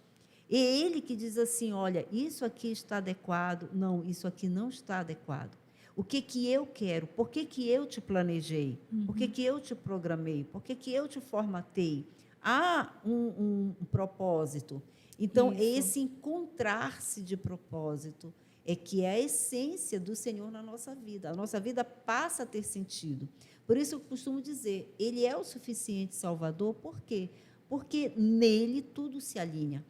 É Ele que diz assim, olha, isso aqui está adequado, não, isso aqui não está adequado. O que eu quero? Por que eu te planejei? Por que eu te programei? Por que eu te formatei? Há um propósito. Então, esse encontrar-se de propósito é que é a essência do Senhor na nossa vida. A nossa vida passa a ter sentido. Por isso, eu costumo dizer, Ele é o suficiente Salvador. Por quê? Porque nele tudo se alinha.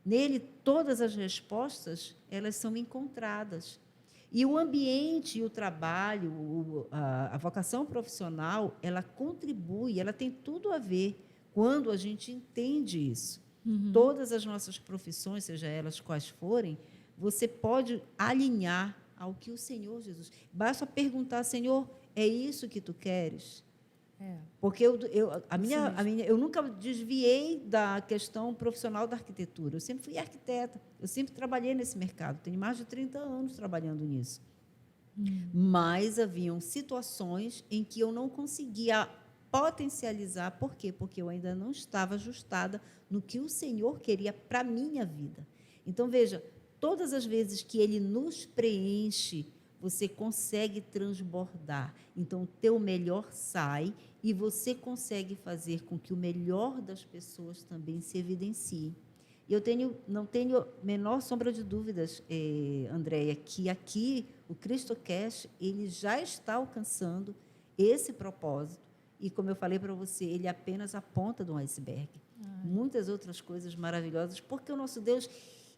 Nele, todas as respostas, elas são encontradas. E o ambiente e o trabalho, a vocação profissional, ela contribui, ela tem tudo a ver quando a gente entende isso. Todas as nossas profissões, seja elas quais forem, você pode alinhar ao que o Senhor Jesus... Basta perguntar, Senhor, é isso que tu queres? Porque eu nunca desviei da questão profissional da arquitetura. Eu sempre fui arquiteta, eu sempre trabalhei nesse mercado. Tenho mais de 30 anos trabalhando nisso. Mas haviam situações em que eu não conseguia potencializar. Por quê? Porque eu ainda não estava ajustada no que o Senhor queria para a minha vida. Então, veja, todas as vezes que Ele nos preenche, você consegue transbordar. Então, o teu melhor sai e você consegue fazer com que o melhor das pessoas também se evidencie. E eu não tenho menor sombra de dúvidas, Andréia, que aqui o CristoCast ele já está alcançando esse propósito. E, como eu falei para você, ele é apenas a ponta do iceberg. Muitas outras coisas maravilhosas, porque o nosso Deus...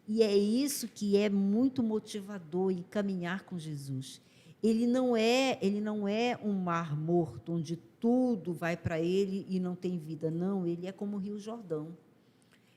E é isso que é muito motivador em caminhar com Jesus. Ele não é um mar morto, onde tudo vai para ele e não tem vida. Não, ele é como o Rio Jordão.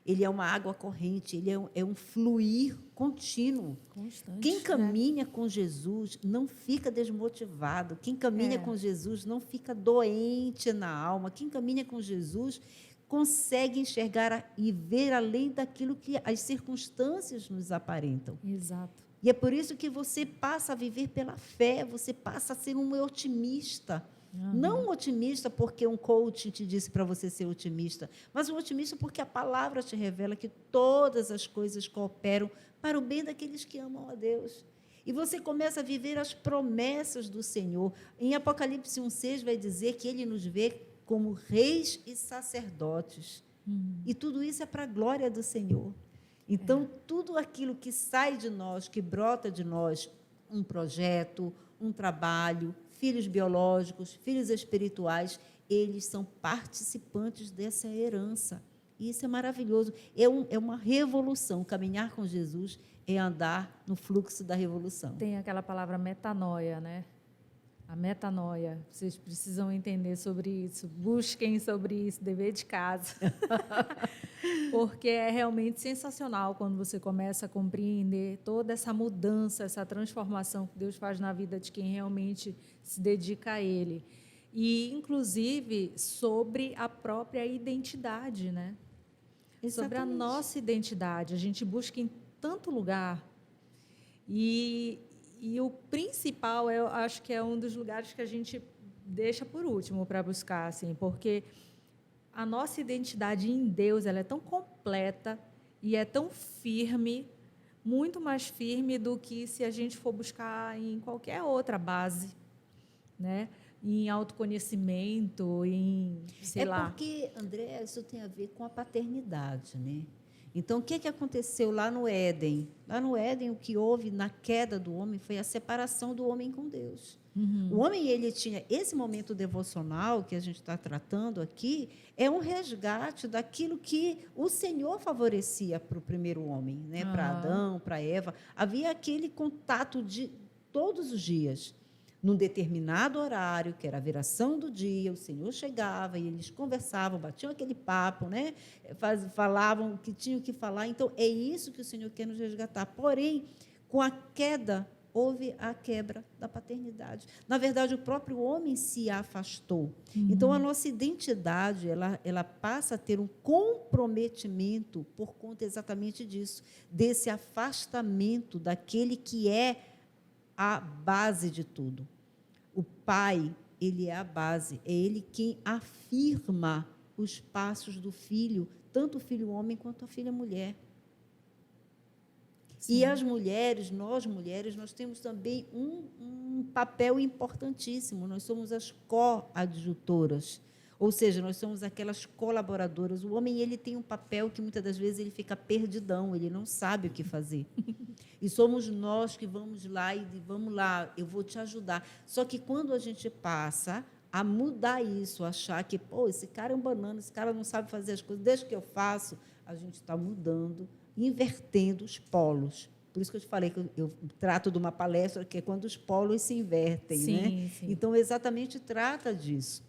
Ele é uma água corrente, ele é um fluir contínuo. Constante, Quem caminha com Jesus não fica desmotivado. Quem caminha com Jesus não fica doente na alma. Quem caminha com Jesus consegue enxergar e ver além daquilo que as circunstâncias nos aparentam. Exato. E é por isso que você passa a viver pela fé, você passa a ser um otimista. Não um otimista porque um coach te disse para você ser otimista, mas um otimista porque a palavra te revela que todas as coisas cooperam para o bem daqueles que amam a Deus. E você começa a viver as promessas do Senhor. Em Apocalipse 1,6 vai dizer que Ele nos vê como reis e sacerdotes. E tudo isso é para a glória do Senhor. Então, tudo aquilo que sai de nós, que brota de nós, um projeto, um trabalho, filhos biológicos, filhos espirituais, eles são participantes dessa herança. E isso é maravilhoso. É uma revolução. Caminhar com Jesus é andar no fluxo da revolução. Tem aquela palavra metanoia, né? A metanoia, vocês precisam entender sobre isso, busquem sobre isso, dever de casa. Porque é realmente sensacional quando você começa a compreender toda essa mudança, essa transformação que Deus faz na vida de quem realmente se dedica a Ele. E, inclusive, sobre a própria identidade, né? Exatamente. Sobre a nossa identidade. A gente busca em tanto lugar. E o principal, eu acho que é um dos lugares que a gente deixa por último para buscar, assim, porque a nossa identidade em Deus ela é tão completa e é tão firme, muito mais firme do que se a gente for buscar em qualquer outra base, né? Em autoconhecimento, em, sei lá. É porque, André, isso tem a ver com a paternidade, né? Então, o que aconteceu lá no Éden? Lá no Éden, o que houve na queda do homem foi a separação do homem com Deus. O homem, ele tinha esse momento devocional que a gente está tratando aqui, é um resgate daquilo que o Senhor favorecia para o primeiro homem, né? Para Adão, para Eva. Havia aquele contato de todos os dias. Num determinado horário, que era a viração do dia, o Senhor chegava e eles conversavam, batiam aquele papo, né? Falavam o que tinham que falar. Então, é isso que o Senhor quer nos resgatar. Porém, com a queda, houve a quebra da paternidade. Na verdade, o próprio homem se afastou. Então, a nossa identidade ela passa a ter um comprometimento por conta exatamente disso, desse afastamento daquele que é a base de tudo. O pai, ele é a base, é ele quem afirma os passos do filho, tanto o filho homem quanto a filha mulher. Sim. E as mulheres, nós temos também um papel importantíssimo, nós somos as coadjutoras, ou seja, nós somos aquelas colaboradoras. O homem ele tem um papel que muitas das vezes ele fica perdidão, ele não sabe o que fazer. E somos nós que vamos lá e vamos lá, eu vou te ajudar. Só que quando a gente passa a mudar isso, achar que, pô, esse cara é um banana, esse cara não sabe fazer as coisas, deixa que eu faço, a gente está mudando, invertendo os polos. Por isso que eu te falei que eu trato de uma palestra que é quando os polos se invertem, Sim, né? sim. Então, exatamente trata disso.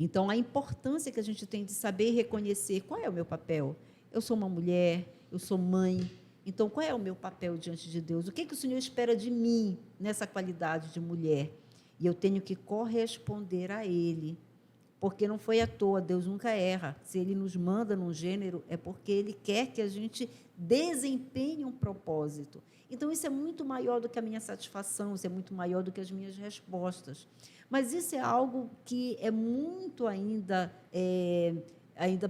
Então, a importância que a gente tem de saber reconhecer qual é o meu papel. Eu sou uma mulher, eu sou mãe, então qual é o meu papel diante de Deus? O que o Senhor espera de mim nessa qualidade de mulher? E eu tenho que corresponder a Ele, porque não foi à toa, Deus nunca erra. Se Ele nos manda num gênero, é porque Ele quer que a gente desempenhe um propósito. Então, isso é muito maior do que a minha satisfação, isso é muito maior do que as minhas respostas. Mas isso é algo que é muito ainda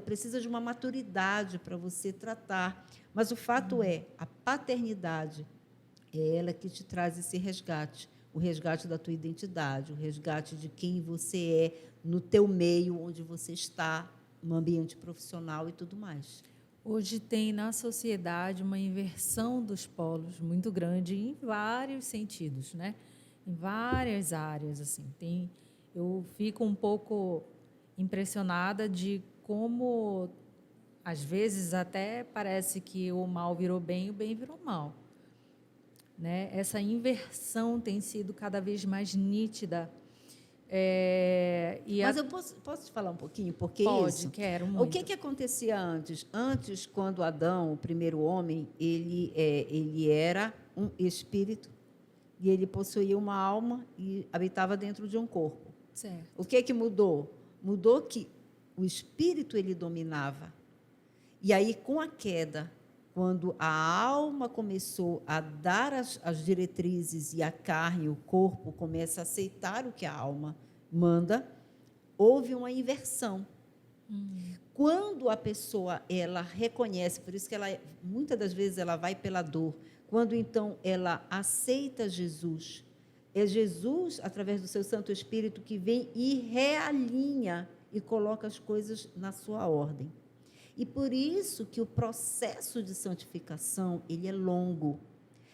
precisa de uma maturidade para você tratar. Mas o fato é, a paternidade é ela que te traz esse resgate, o resgate da tua identidade, o resgate de quem você é no teu meio, onde você está, no ambiente profissional e tudo mais. Hoje tem na sociedade uma inversão dos polos muito grande em vários sentidos, né? Em várias áreas, assim. Eu fico um pouco impressionada de como, às vezes, até parece que o mal virou bem e o bem virou mal, né? Essa inversão tem sido cada vez mais nítida. Mas eu posso te falar um pouquinho? Porque Pode, quero muito. O que acontecia antes? Antes, quando Adão, o primeiro homem, ele era um espírito e ele possuía uma alma e habitava dentro de um corpo. Certo. O que mudou? Mudou que o espírito ele dominava. E aí, com a queda, quando a alma começou a dar as diretrizes e a carne, o corpo, começa a aceitar o que a alma manda, houve uma inversão. Quando a pessoa ela reconhece, por isso que muitas das vezes ela vai pela dor, quando então ela aceita Jesus, é Jesus, através do seu Santo Espírito, que vem e realinha e coloca as coisas na sua ordem. E por isso que o processo de santificação ele é longo.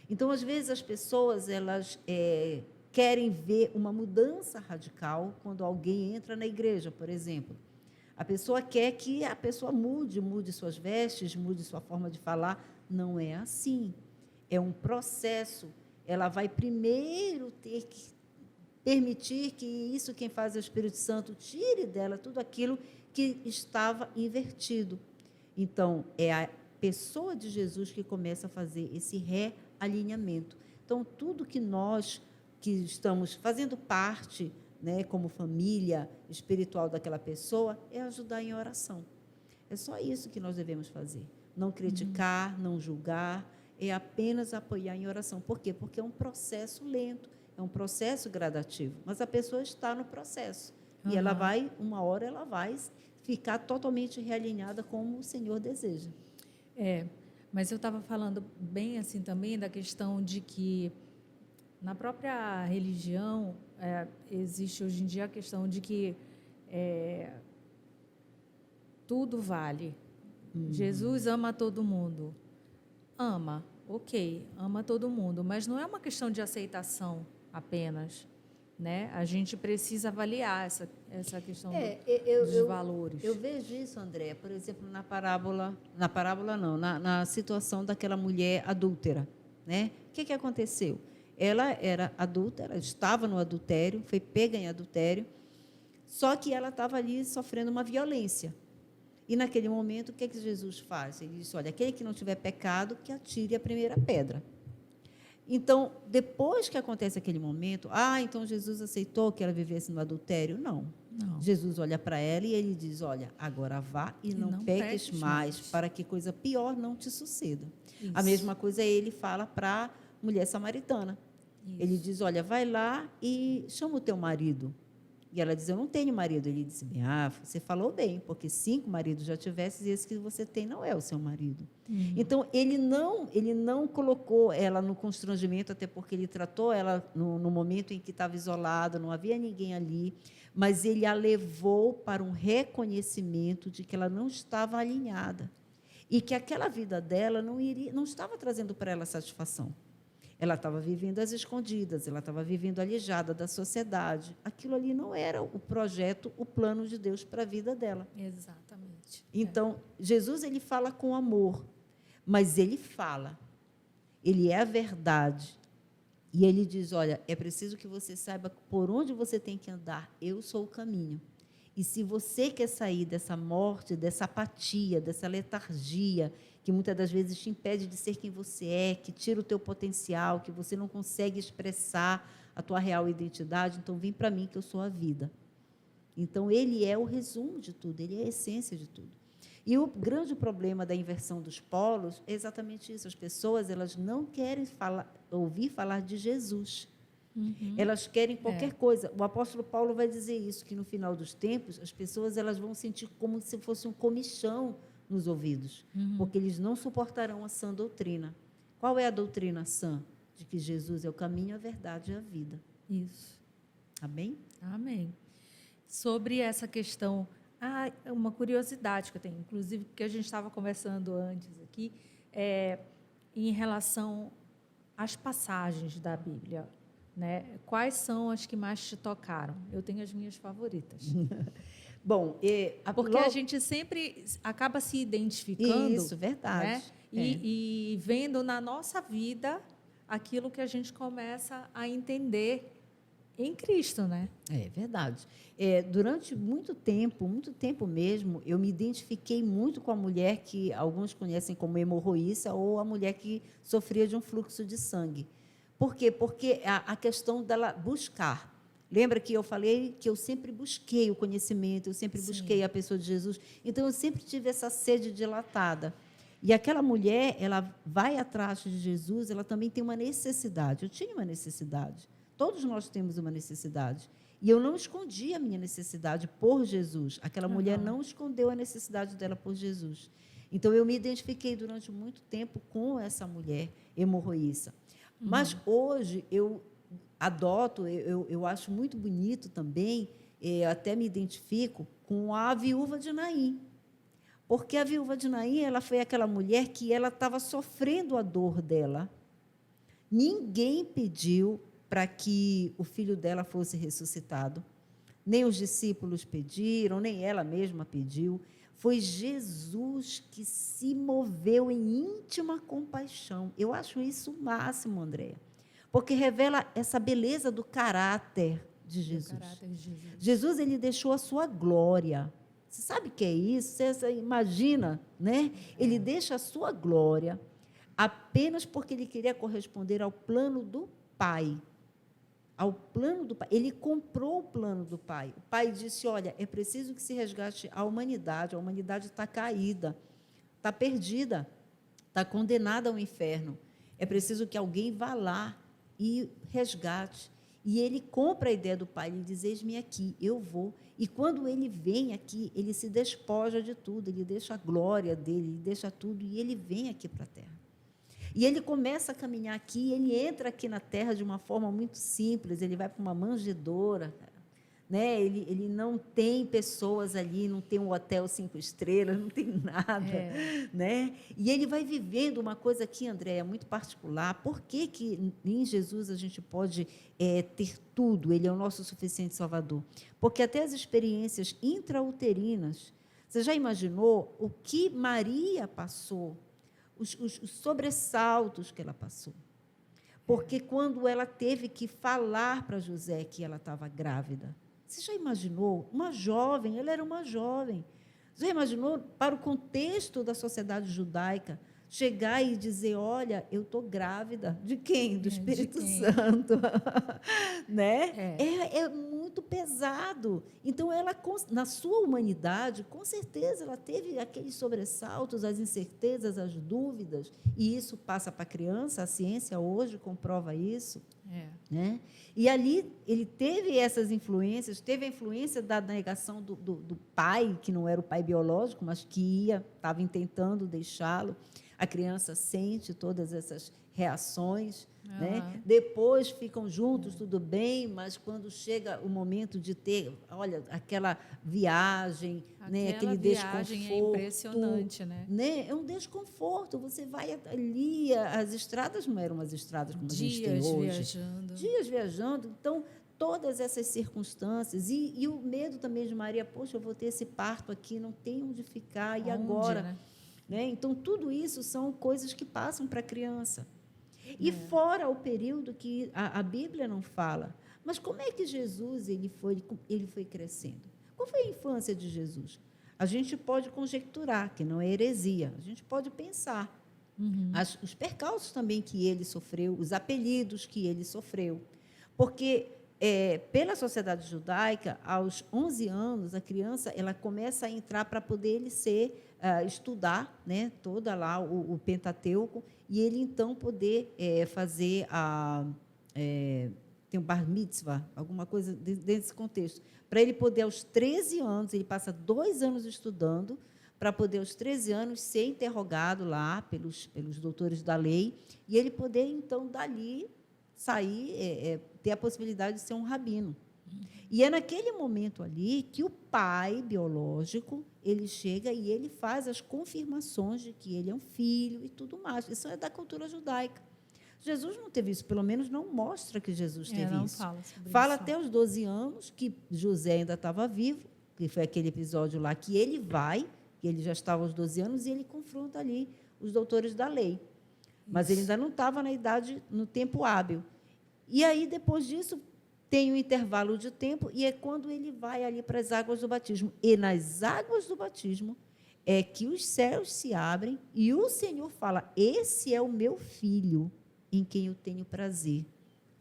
Então, às vezes, as pessoas elas querem ver uma mudança radical quando alguém entra na igreja, por exemplo. A pessoa quer que a pessoa mude suas vestes, mude sua forma de falar. Não é assim. É um processo. Ela vai primeiro ter que permitir que isso quem faz é o Espírito Santo tire dela tudo aquilo que estava invertido. Então, é a pessoa de Jesus que começa a fazer esse realinhamento. Então, tudo que nós que estamos fazendo parte, né, como família espiritual daquela pessoa, é ajudar em oração. É só isso que nós devemos fazer. Não criticar, não julgar, é apenas apoiar em oração. Por quê? Porque é um processo lento, é um processo gradativo, mas a pessoa está no processo. E ela vai, uma hora ela vai ficar totalmente realinhada como o Senhor deseja. Mas eu estava falando bem assim também da questão de que na própria religião existe hoje em dia a questão de que tudo vale. Jesus ama todo mundo. Ama, ok, ama todo mundo, mas não é uma questão de aceitação apenas, né? A gente precisa avaliar essa questão dos valores. Eu vejo isso, André, por exemplo, na parábola não, na situação daquela mulher adúltera, né? O que aconteceu? Ela era adulta, ela estava no adultério, foi pega em adultério, só que ela estava ali sofrendo uma violência. E, naquele momento, o que Jesus faz? Ele diz, olha, aquele que não tiver pecado, que atire a primeira pedra. Então, depois que acontece aquele momento, então Jesus aceitou que ela vivesse no adultério? Não. Jesus olha para ela e ele diz, olha, agora vá e não peques mais, para que coisa pior não te suceda. Isso. A mesma coisa ele fala para a mulher samaritana. Isso. Ele diz, olha, vai lá e chama o teu marido. E ela diz, eu não tenho marido. Ele disse, bem, você falou bem, porque 5 maridos já tivesse e esse que você tem não é o seu marido. Então, ele não colocou ela no constrangimento, até porque ele tratou ela no momento em que estava isolada, não havia ninguém ali, mas ele a levou para um reconhecimento de que ela não estava alinhada e que aquela vida dela não estava trazendo para ela satisfação. Ela estava vivendo às escondidas, ela estava vivendo alijada da sociedade. Aquilo ali não era o projeto, o plano de Deus para a vida dela. Exatamente. Então, Jesus ele fala com amor, mas ele fala. Ele é a verdade. E ele diz, olha, é preciso que você saiba por onde você tem que andar. Eu sou o caminho. E se você quer sair dessa morte, dessa apatia, dessa letargia, que muitas das vezes te impede de ser quem você é, que tira o teu potencial, que você não consegue expressar a tua real identidade, então vem para mim que eu sou a vida. Então, ele é o resumo de tudo, ele é a essência de tudo. E o grande problema da inversão dos polos é exatamente isso. As pessoas, elas não querem ouvir falar de Jesus. Elas querem qualquer coisa. O apóstolo Paulo vai dizer isso, que no final dos tempos, as pessoas elas vão sentir como se fosse um comichão nos ouvidos, porque eles não suportarão a sã doutrina. Qual é a doutrina sã? De que Jesus é o caminho, a verdade e a vida. Isso. Amém? Amém. Sobre essa questão, uma curiosidade que eu tenho, inclusive, porque a gente estava conversando antes aqui, em relação às passagens da Bíblia, né? Quais são as que mais te tocaram? Eu tenho as minhas favoritas. Bom, porque a gente sempre acaba se identificando. Isso, verdade. Né? E vendo na nossa vida aquilo que a gente começa a entender em Cristo, né? É verdade. Durante muito tempo mesmo, eu me identifiquei muito com a mulher que alguns conhecem como hemorroíça ou a mulher que sofria de um fluxo de sangue. Por quê? Porque a questão dela buscar. Lembra que eu falei que eu sempre busquei o conhecimento, eu sempre busquei a pessoa de Jesus. Então, eu sempre tive essa sede dilatada. E aquela mulher, ela vai atrás de Jesus, ela também tem uma necessidade. Eu tinha uma necessidade. Todos nós temos uma necessidade. E eu não escondi a minha necessidade por Jesus. Aquela mulher não escondeu a necessidade dela por Jesus. Então, eu me identifiquei durante muito tempo com essa mulher hemorroíça. Mas, hoje, eu adoto, eu acho muito bonito também, até me identifico com a viúva de Naim. Porque a viúva de Naim, ela foi aquela mulher que ela estava sofrendo a dor dela. Ninguém pediu para que o filho dela fosse ressuscitado. Nem os discípulos pediram, nem ela mesma pediu. Foi Jesus que se moveu em íntima compaixão. Eu acho isso o máximo, Andréa, porque revela essa beleza do caráter de Jesus. Jesus, ele deixou a sua glória. Você sabe o que é isso? Você imagina, né? Ele deixa a sua glória apenas porque ele queria corresponder ao plano do Pai. Ao plano do Pai. Ele comprou o plano do Pai. O Pai disse, olha, é preciso que se resgate a humanidade está caída, está perdida, está condenada ao inferno. É preciso que alguém vá lá e resgate. E ele compra a ideia do Pai, ele diz, eis-me aqui, eu vou. E quando ele vem aqui, ele se despoja de tudo, ele deixa a glória dele, ele deixa tudo, e ele vem aqui para a terra. E ele começa a caminhar aqui, ele entra aqui na terra de uma forma muito simples, ele vai para uma manjedoura, né? Ele não tem pessoas ali, não tem um hotel 5 estrelas, não tem nada. Né? E ele vai vivendo uma coisa aqui, Andréia, muito particular. Por que em Jesus a gente pode ter tudo? Ele é o nosso suficiente Salvador. Porque até as experiências intrauterinas, você já imaginou o que Maria passou? Os sobressaltos que ela passou. Porque quando ela teve que falar para José que ela estava grávida, você já imaginou? Uma jovem, ela era uma jovem. Você já imaginou, para o contexto da sociedade judaica, chegar e dizer, olha, eu estou grávida. De quem? Do Espírito Santo. Né? É muito pesado. Então, ela, na sua humanidade, com certeza, ela teve aqueles sobressaltos, as incertezas, as dúvidas, e isso passa para a criança, a ciência hoje comprova isso. Né? E ali ele teve essas influências, teve a influência da negação do pai, que não era o pai biológico, mas que estava tentando deixá-lo. A criança sente todas essas reações, né? Depois ficam juntos, tudo bem, mas quando chega o momento de ter, olha, aquela viagem, né? Aquele desconforto. É impressionante, né? É um desconforto. Você vai ali, as estradas não eram as estradas como a gente tem hoje. Dias viajando. Então, todas essas circunstâncias. E o medo também de Maria, poxa, eu vou ter esse parto aqui, não tem onde ficar, e agora? Né? Então, tudo isso são coisas que passam para a criança. E fora o período que a Bíblia não fala. Mas como é que Jesus ele foi crescendo? Qual foi a infância de Jesus? A gente pode conjecturar, que não é heresia. A gente pode pensar. Os percalços também que ele sofreu, os apelidos que ele sofreu. Porque, pela sociedade judaica, aos 11 anos, a criança ela começa a entrar para poder ele estudar, né, toda lá o Pentateuco, e ele, então, poder fazer tem um bar mitzvah, alguma coisa desse contexto. Para ele poder, aos 13 anos, ele passa 2 anos estudando, para poder, aos 13 anos, ser interrogado lá pelos doutores da lei, e ele poder, então, dali sair, ter a possibilidade de ser um rabino. E é naquele momento ali que o pai biológico, ele chega e ele faz as confirmações de que ele é um filho e tudo mais. Isso é da cultura judaica. Jesus não teve isso, pelo menos não mostra que Jesus teve não isso. Fala até os 12 anos que José ainda estava vivo, que foi aquele episódio lá que ele vai, que ele já estava aos 12 anos, e ele confronta ali os doutores da lei. Mas ele ainda não estava na idade, no tempo hábil. E aí, depois disso, tem um intervalo de tempo, e é quando ele vai ali para as águas do batismo. E nas águas do batismo é que os céus se abrem e o Senhor fala: esse é o meu filho, em quem eu tenho prazer.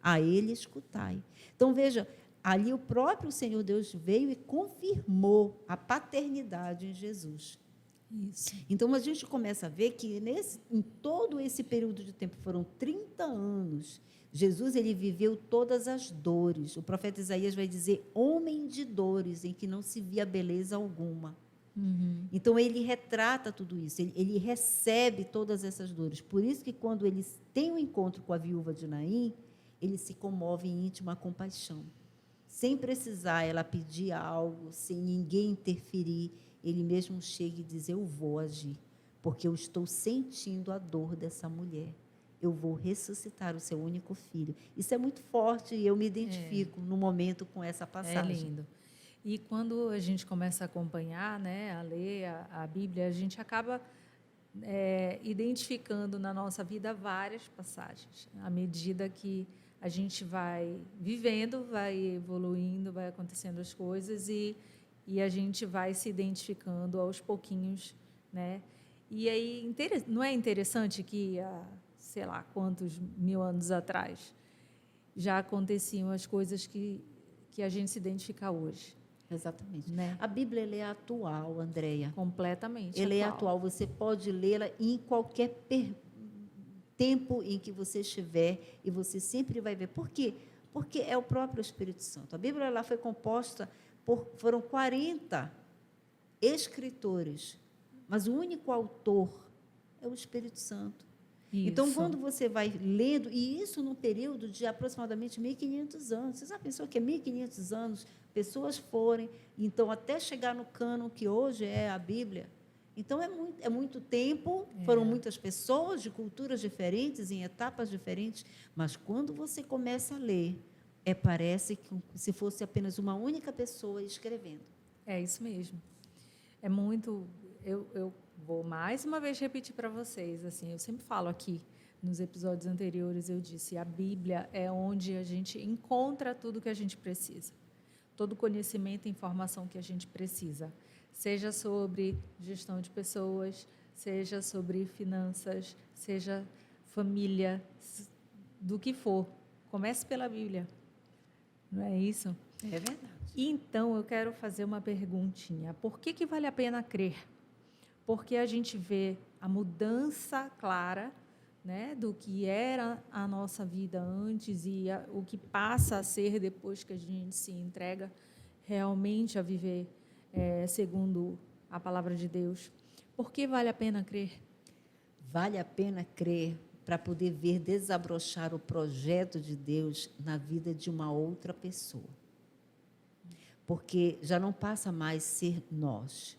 A ele escutai. Então, veja, ali o próprio Senhor Deus veio e confirmou a paternidade em Jesus. Isso. Então, a gente começa a ver que em todo esse período de tempo, foram 30 anos, Jesus ele viveu todas as dores. O profeta Isaías vai dizer: homem de dores, em que não se via beleza alguma. Então, ele retrata tudo isso, ele recebe todas essas dores. Por isso que, quando ele tem um encontro com a viúva de Naim, ele se comove em íntima compaixão. Sem precisar ela pedir algo, sem ninguém interferir, ele mesmo chega e diz: eu vou agir, porque eu estou sentindo a dor dessa mulher. Eu vou ressuscitar o seu único filho. Isso é muito forte e eu me identifico no momento com essa passagem. É lindo. E quando a gente começa a acompanhar, né, a ler a Bíblia, a gente acaba identificando na nossa vida várias passagens. À medida que a gente vai vivendo, vai evoluindo, vai acontecendo as coisas e a gente vai se identificando aos pouquinhos, né? E aí, não é interessante que há, sei lá, quantos mil anos atrás já aconteciam as coisas que a gente se identifica hoje. Exatamente. Né? A Bíblia ela é atual, Andréia. Completamente ela atual. é atual. Você pode lê-la em qualquer tempo em que você estiver e você sempre vai ver. Por quê? Porque é o próprio Espírito Santo. A Bíblia ela foi composta foram 40 escritores, mas o único autor é o Espírito Santo. Isso. Então, quando você vai lendo, e isso num período de aproximadamente 1.500 anos, você já pensou que é 1.500 anos, pessoas forem, então, até chegar no cânon que hoje é a Bíblia. Então, é muito tempo, foram muitas pessoas de culturas diferentes, em etapas diferentes, mas quando você começa a ler, parece que se fosse apenas uma única pessoa escrevendo. É isso mesmo. É muito... Eu vou mais uma vez repetir para vocês, assim, eu sempre falo aqui, nos episódios anteriores eu disse, a Bíblia é onde a gente encontra tudo que a gente precisa, todo conhecimento e informação que a gente precisa, seja sobre gestão de pessoas, seja sobre finanças, seja família, do que for, comece pela Bíblia, não é isso? É verdade. Então, eu quero fazer uma perguntinha, por que vale a pena crer? Porque a gente vê a mudança clara, né, do que era a nossa vida antes e o que passa a ser depois que a gente se entrega realmente a viver segundo a palavra de Deus. Por que vale a pena crer? Vale a pena crer para poder ver desabrochar o projeto de Deus na vida de uma outra pessoa. Porque já não passa mais ser nós.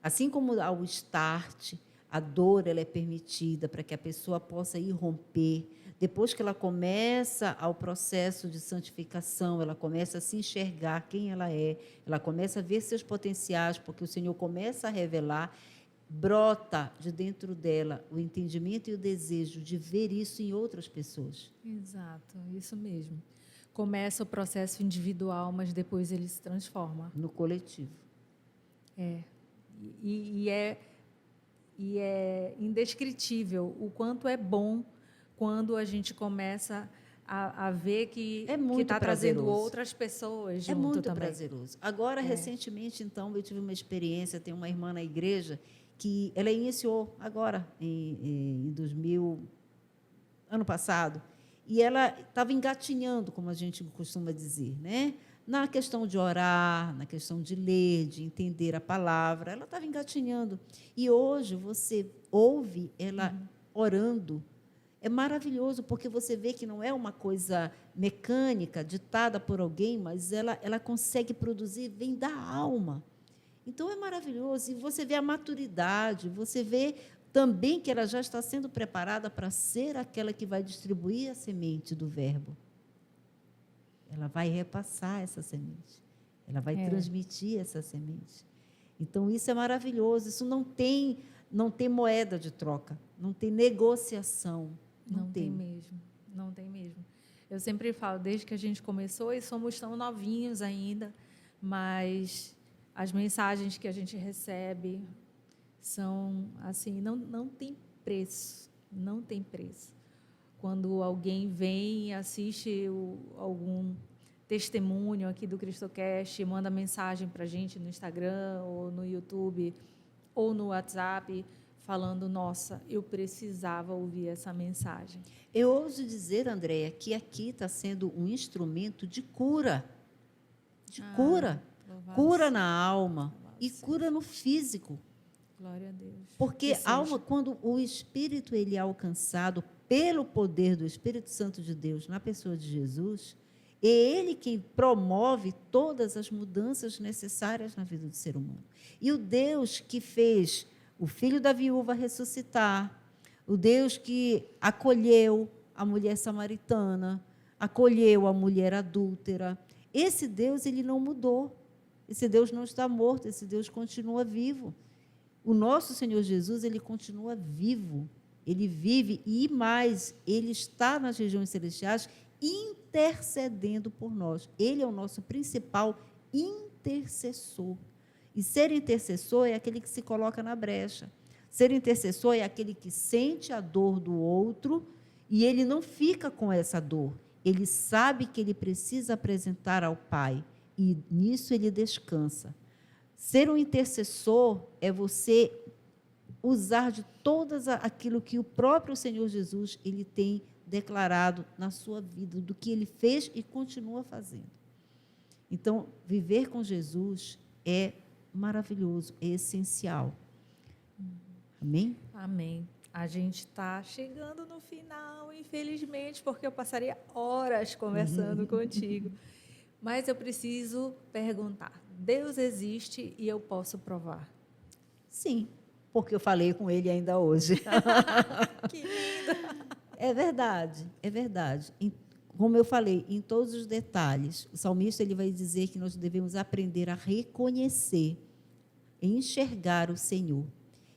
Assim como ao start, a dor ela é permitida para que a pessoa possa ir romper. Depois que ela começa ao processo de santificação, ela começa a se enxergar quem ela começa a ver seus potenciais, porque o Senhor começa a revelar, brota de dentro dela o entendimento e o desejo de ver isso em outras pessoas. Exato, isso mesmo. Começa o processo individual, mas depois ele se transforma. No coletivo. E é indescritível o quanto é bom quando a gente começa a ver que está trazendo outras pessoas junto também. É muito também. prazeroso. Agora, recentemente, então, eu tive uma experiência, tem uma irmã na igreja que ela iniciou agora, em 2000, ano passado, e ela estava engatinhando, como a gente costuma dizer, né? Na questão de orar, na questão de ler, de entender a palavra, ela estava engatinhando. E hoje você ouve ela orando. É maravilhoso, porque você vê que não é uma coisa mecânica, ditada por alguém, mas ela consegue produzir, vem da alma. Então, é maravilhoso. E você vê a maturidade, você vê também que ela já está sendo preparada para ser aquela que vai distribuir a semente do verbo. Ela vai repassar essa semente. Ela vai transmitir essa semente. Então, isso é maravilhoso. Isso não tem moeda de troca, não tem negociação. Não tem mesmo, não tem mesmo. Eu sempre falo, desde que a gente começou, e somos tão novinhos ainda, mas as mensagens que a gente recebe são assim, não tem preço, não tem preço. Quando alguém vem e assiste algum testemunho aqui do CristoCast, manda mensagem para a gente no Instagram, ou no YouTube, ou no WhatsApp, falando, nossa, eu precisava ouvir essa mensagem. Eu ouso dizer, Andréia, que aqui está sendo um instrumento de cura. De cura. Cura na alma e cura no físico. Glória a Deus. Porque a alma, quando o Espírito ele é alcançado pelo poder do Espírito Santo de Deus na pessoa de Jesus, é Ele quem promove todas as mudanças necessárias na vida do ser humano. E o Deus que fez o filho da viúva ressuscitar, o Deus que acolheu a mulher samaritana, acolheu a mulher adúltera, esse Deus ele não mudou. Esse Deus não está morto, esse Deus continua vivo. O nosso Senhor Jesus, ele continua vivo, ele vive e mais, ele está nas regiões celestiais intercedendo por nós. Ele é o nosso principal intercessor. E ser intercessor é aquele que se coloca na brecha. Ser intercessor é aquele que sente a dor do outro e ele não fica com essa dor. Ele sabe que ele precisa apresentar ao Pai e nisso ele descansa. Ser um intercessor é você usar de todas aquilo que o próprio Senhor Jesus ele tem declarado na sua vida, do que ele fez e continua fazendo. Então, viver com Jesus é maravilhoso, é essencial. Amém? Amém. A gente está chegando no final, infelizmente, porque eu passaria horas conversando contigo. Mas eu preciso perguntar, Deus existe e eu posso provar? Sim, porque eu falei com ele ainda hoje. Que lindo! É verdade, é verdade. Como eu falei, em todos os detalhes, o salmista ele vai dizer que nós devemos aprender a reconhecer, enxergar o Senhor.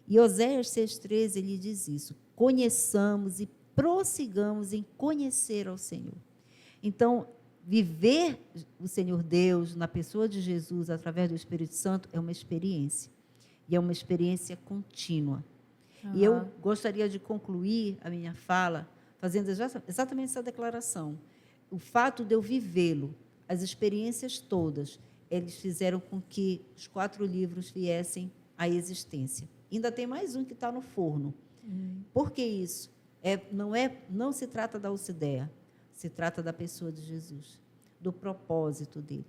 E Oséias 6,13, ele diz isso, conheçamos e prossigamos em conhecer ao Senhor. Então, viver o Senhor Deus na pessoa de Jesus, através do Espírito Santo, é uma experiência. E é uma experiência contínua. E eu gostaria de concluir a minha fala fazendo exatamente essa declaração. O fato de eu vivê-lo, as experiências todas, eles fizeram com que os 4 livros viessem à existência. Ainda tem mais um que está no forno. Por que isso? Não se trata da Alcideia, se trata da pessoa de Jesus, do propósito dele.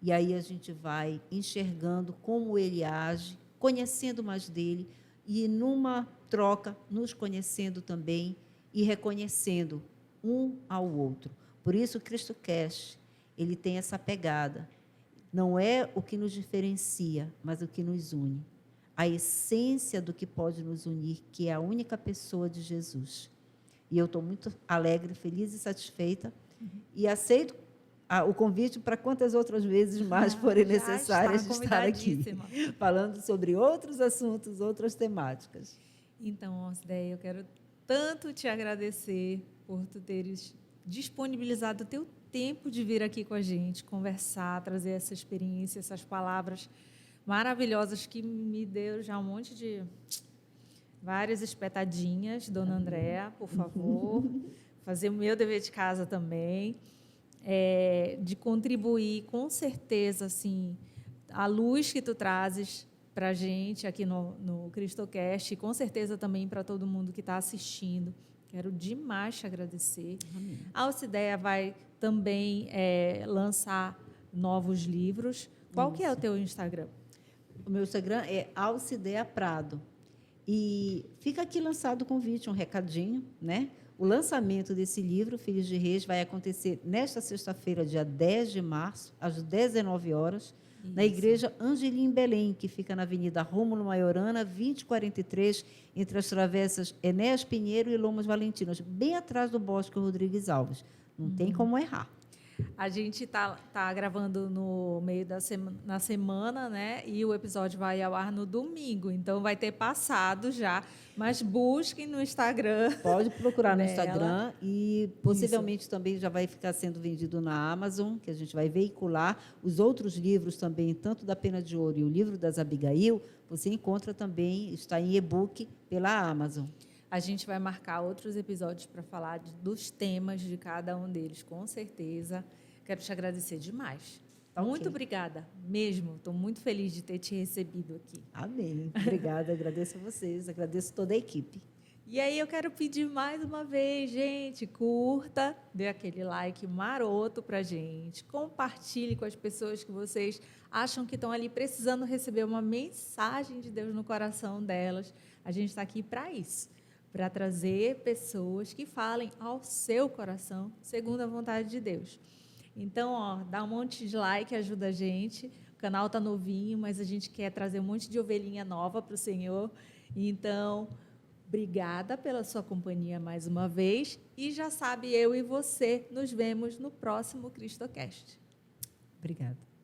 E aí a gente vai enxergando como ele age, conhecendo mais dele, e numa troca, nos conhecendo também e reconhecendo um ao outro. Por isso o CristoCast, ele tem essa pegada. Não é o que nos diferencia, mas o que nos une. A essência do que pode nos unir, que é a única pessoa de Jesus. E eu estou muito alegre, feliz e satisfeita, e aceito o convite para quantas outras vezes mais forem necessárias de estar aqui, falando sobre outros assuntos, outras temáticas. Então, Orcideia, eu quero tanto te agradecer por tu teres disponibilizado o teu tempo de vir aqui com a gente, conversar, trazer essa experiência, essas palavras maravilhosas que me deu já um monte de várias espetadinhas. Dona Andréa, por favor, fazer o meu dever de casa também, de contribuir, com certeza, assim, a luz que tu trazes para a gente aqui no CristoCast, e com certeza também para todo mundo que está assistindo. Quero demais te agradecer. Amém. A Orcideia vai também lançar novos livros. Qual que é o teu Instagram? O meu Instagram é Orcideia Prado. E fica aqui lançado o convite, um recadinho, né? O lançamento desse livro, Filhos de Reis, vai acontecer nesta sexta-feira, dia 10 de março, às 19 horas, na Igreja Angelim Belém, que fica na Avenida Rômulo Maiorana, 2043, entre as travessas Enéas Pinheiro e Lomas Valentinas, bem atrás do Bosque Rodrigues Alves. Não tem como errar. A gente tá gravando no meio na semana, né? E o episódio vai ao ar no domingo, então vai ter passado já. Mas busquem no Instagram. Pode procurar no dela. Instagram e possivelmente também já vai ficar sendo vendido na Amazon, que a gente vai veicular. Os outros livros também, tanto da Pena de Ouro e o livro das Abigail, você encontra também, está em e-book pela Amazon. A gente vai marcar outros episódios para falar dos temas de cada um deles, com certeza. Quero te agradecer demais. Okay. Muito obrigada, mesmo. Estou muito feliz de ter te recebido aqui. Amém. Obrigada, agradeço a vocês, agradeço toda a equipe. E aí eu quero pedir mais uma vez, gente, curta, dê aquele like maroto para a gente, compartilhe com as pessoas que vocês acham que estão ali precisando receber uma mensagem de Deus no coração delas. A gente está aqui para isso, para trazer pessoas que falem ao seu coração, segundo a vontade de Deus. Então, dá um monte de like, ajuda a gente. O canal está novinho, mas a gente quer trazer um monte de ovelhinha nova para o Senhor. Então, obrigada pela sua companhia mais uma vez. E já sabe, eu e você nos vemos no próximo CristoCast. Obrigada.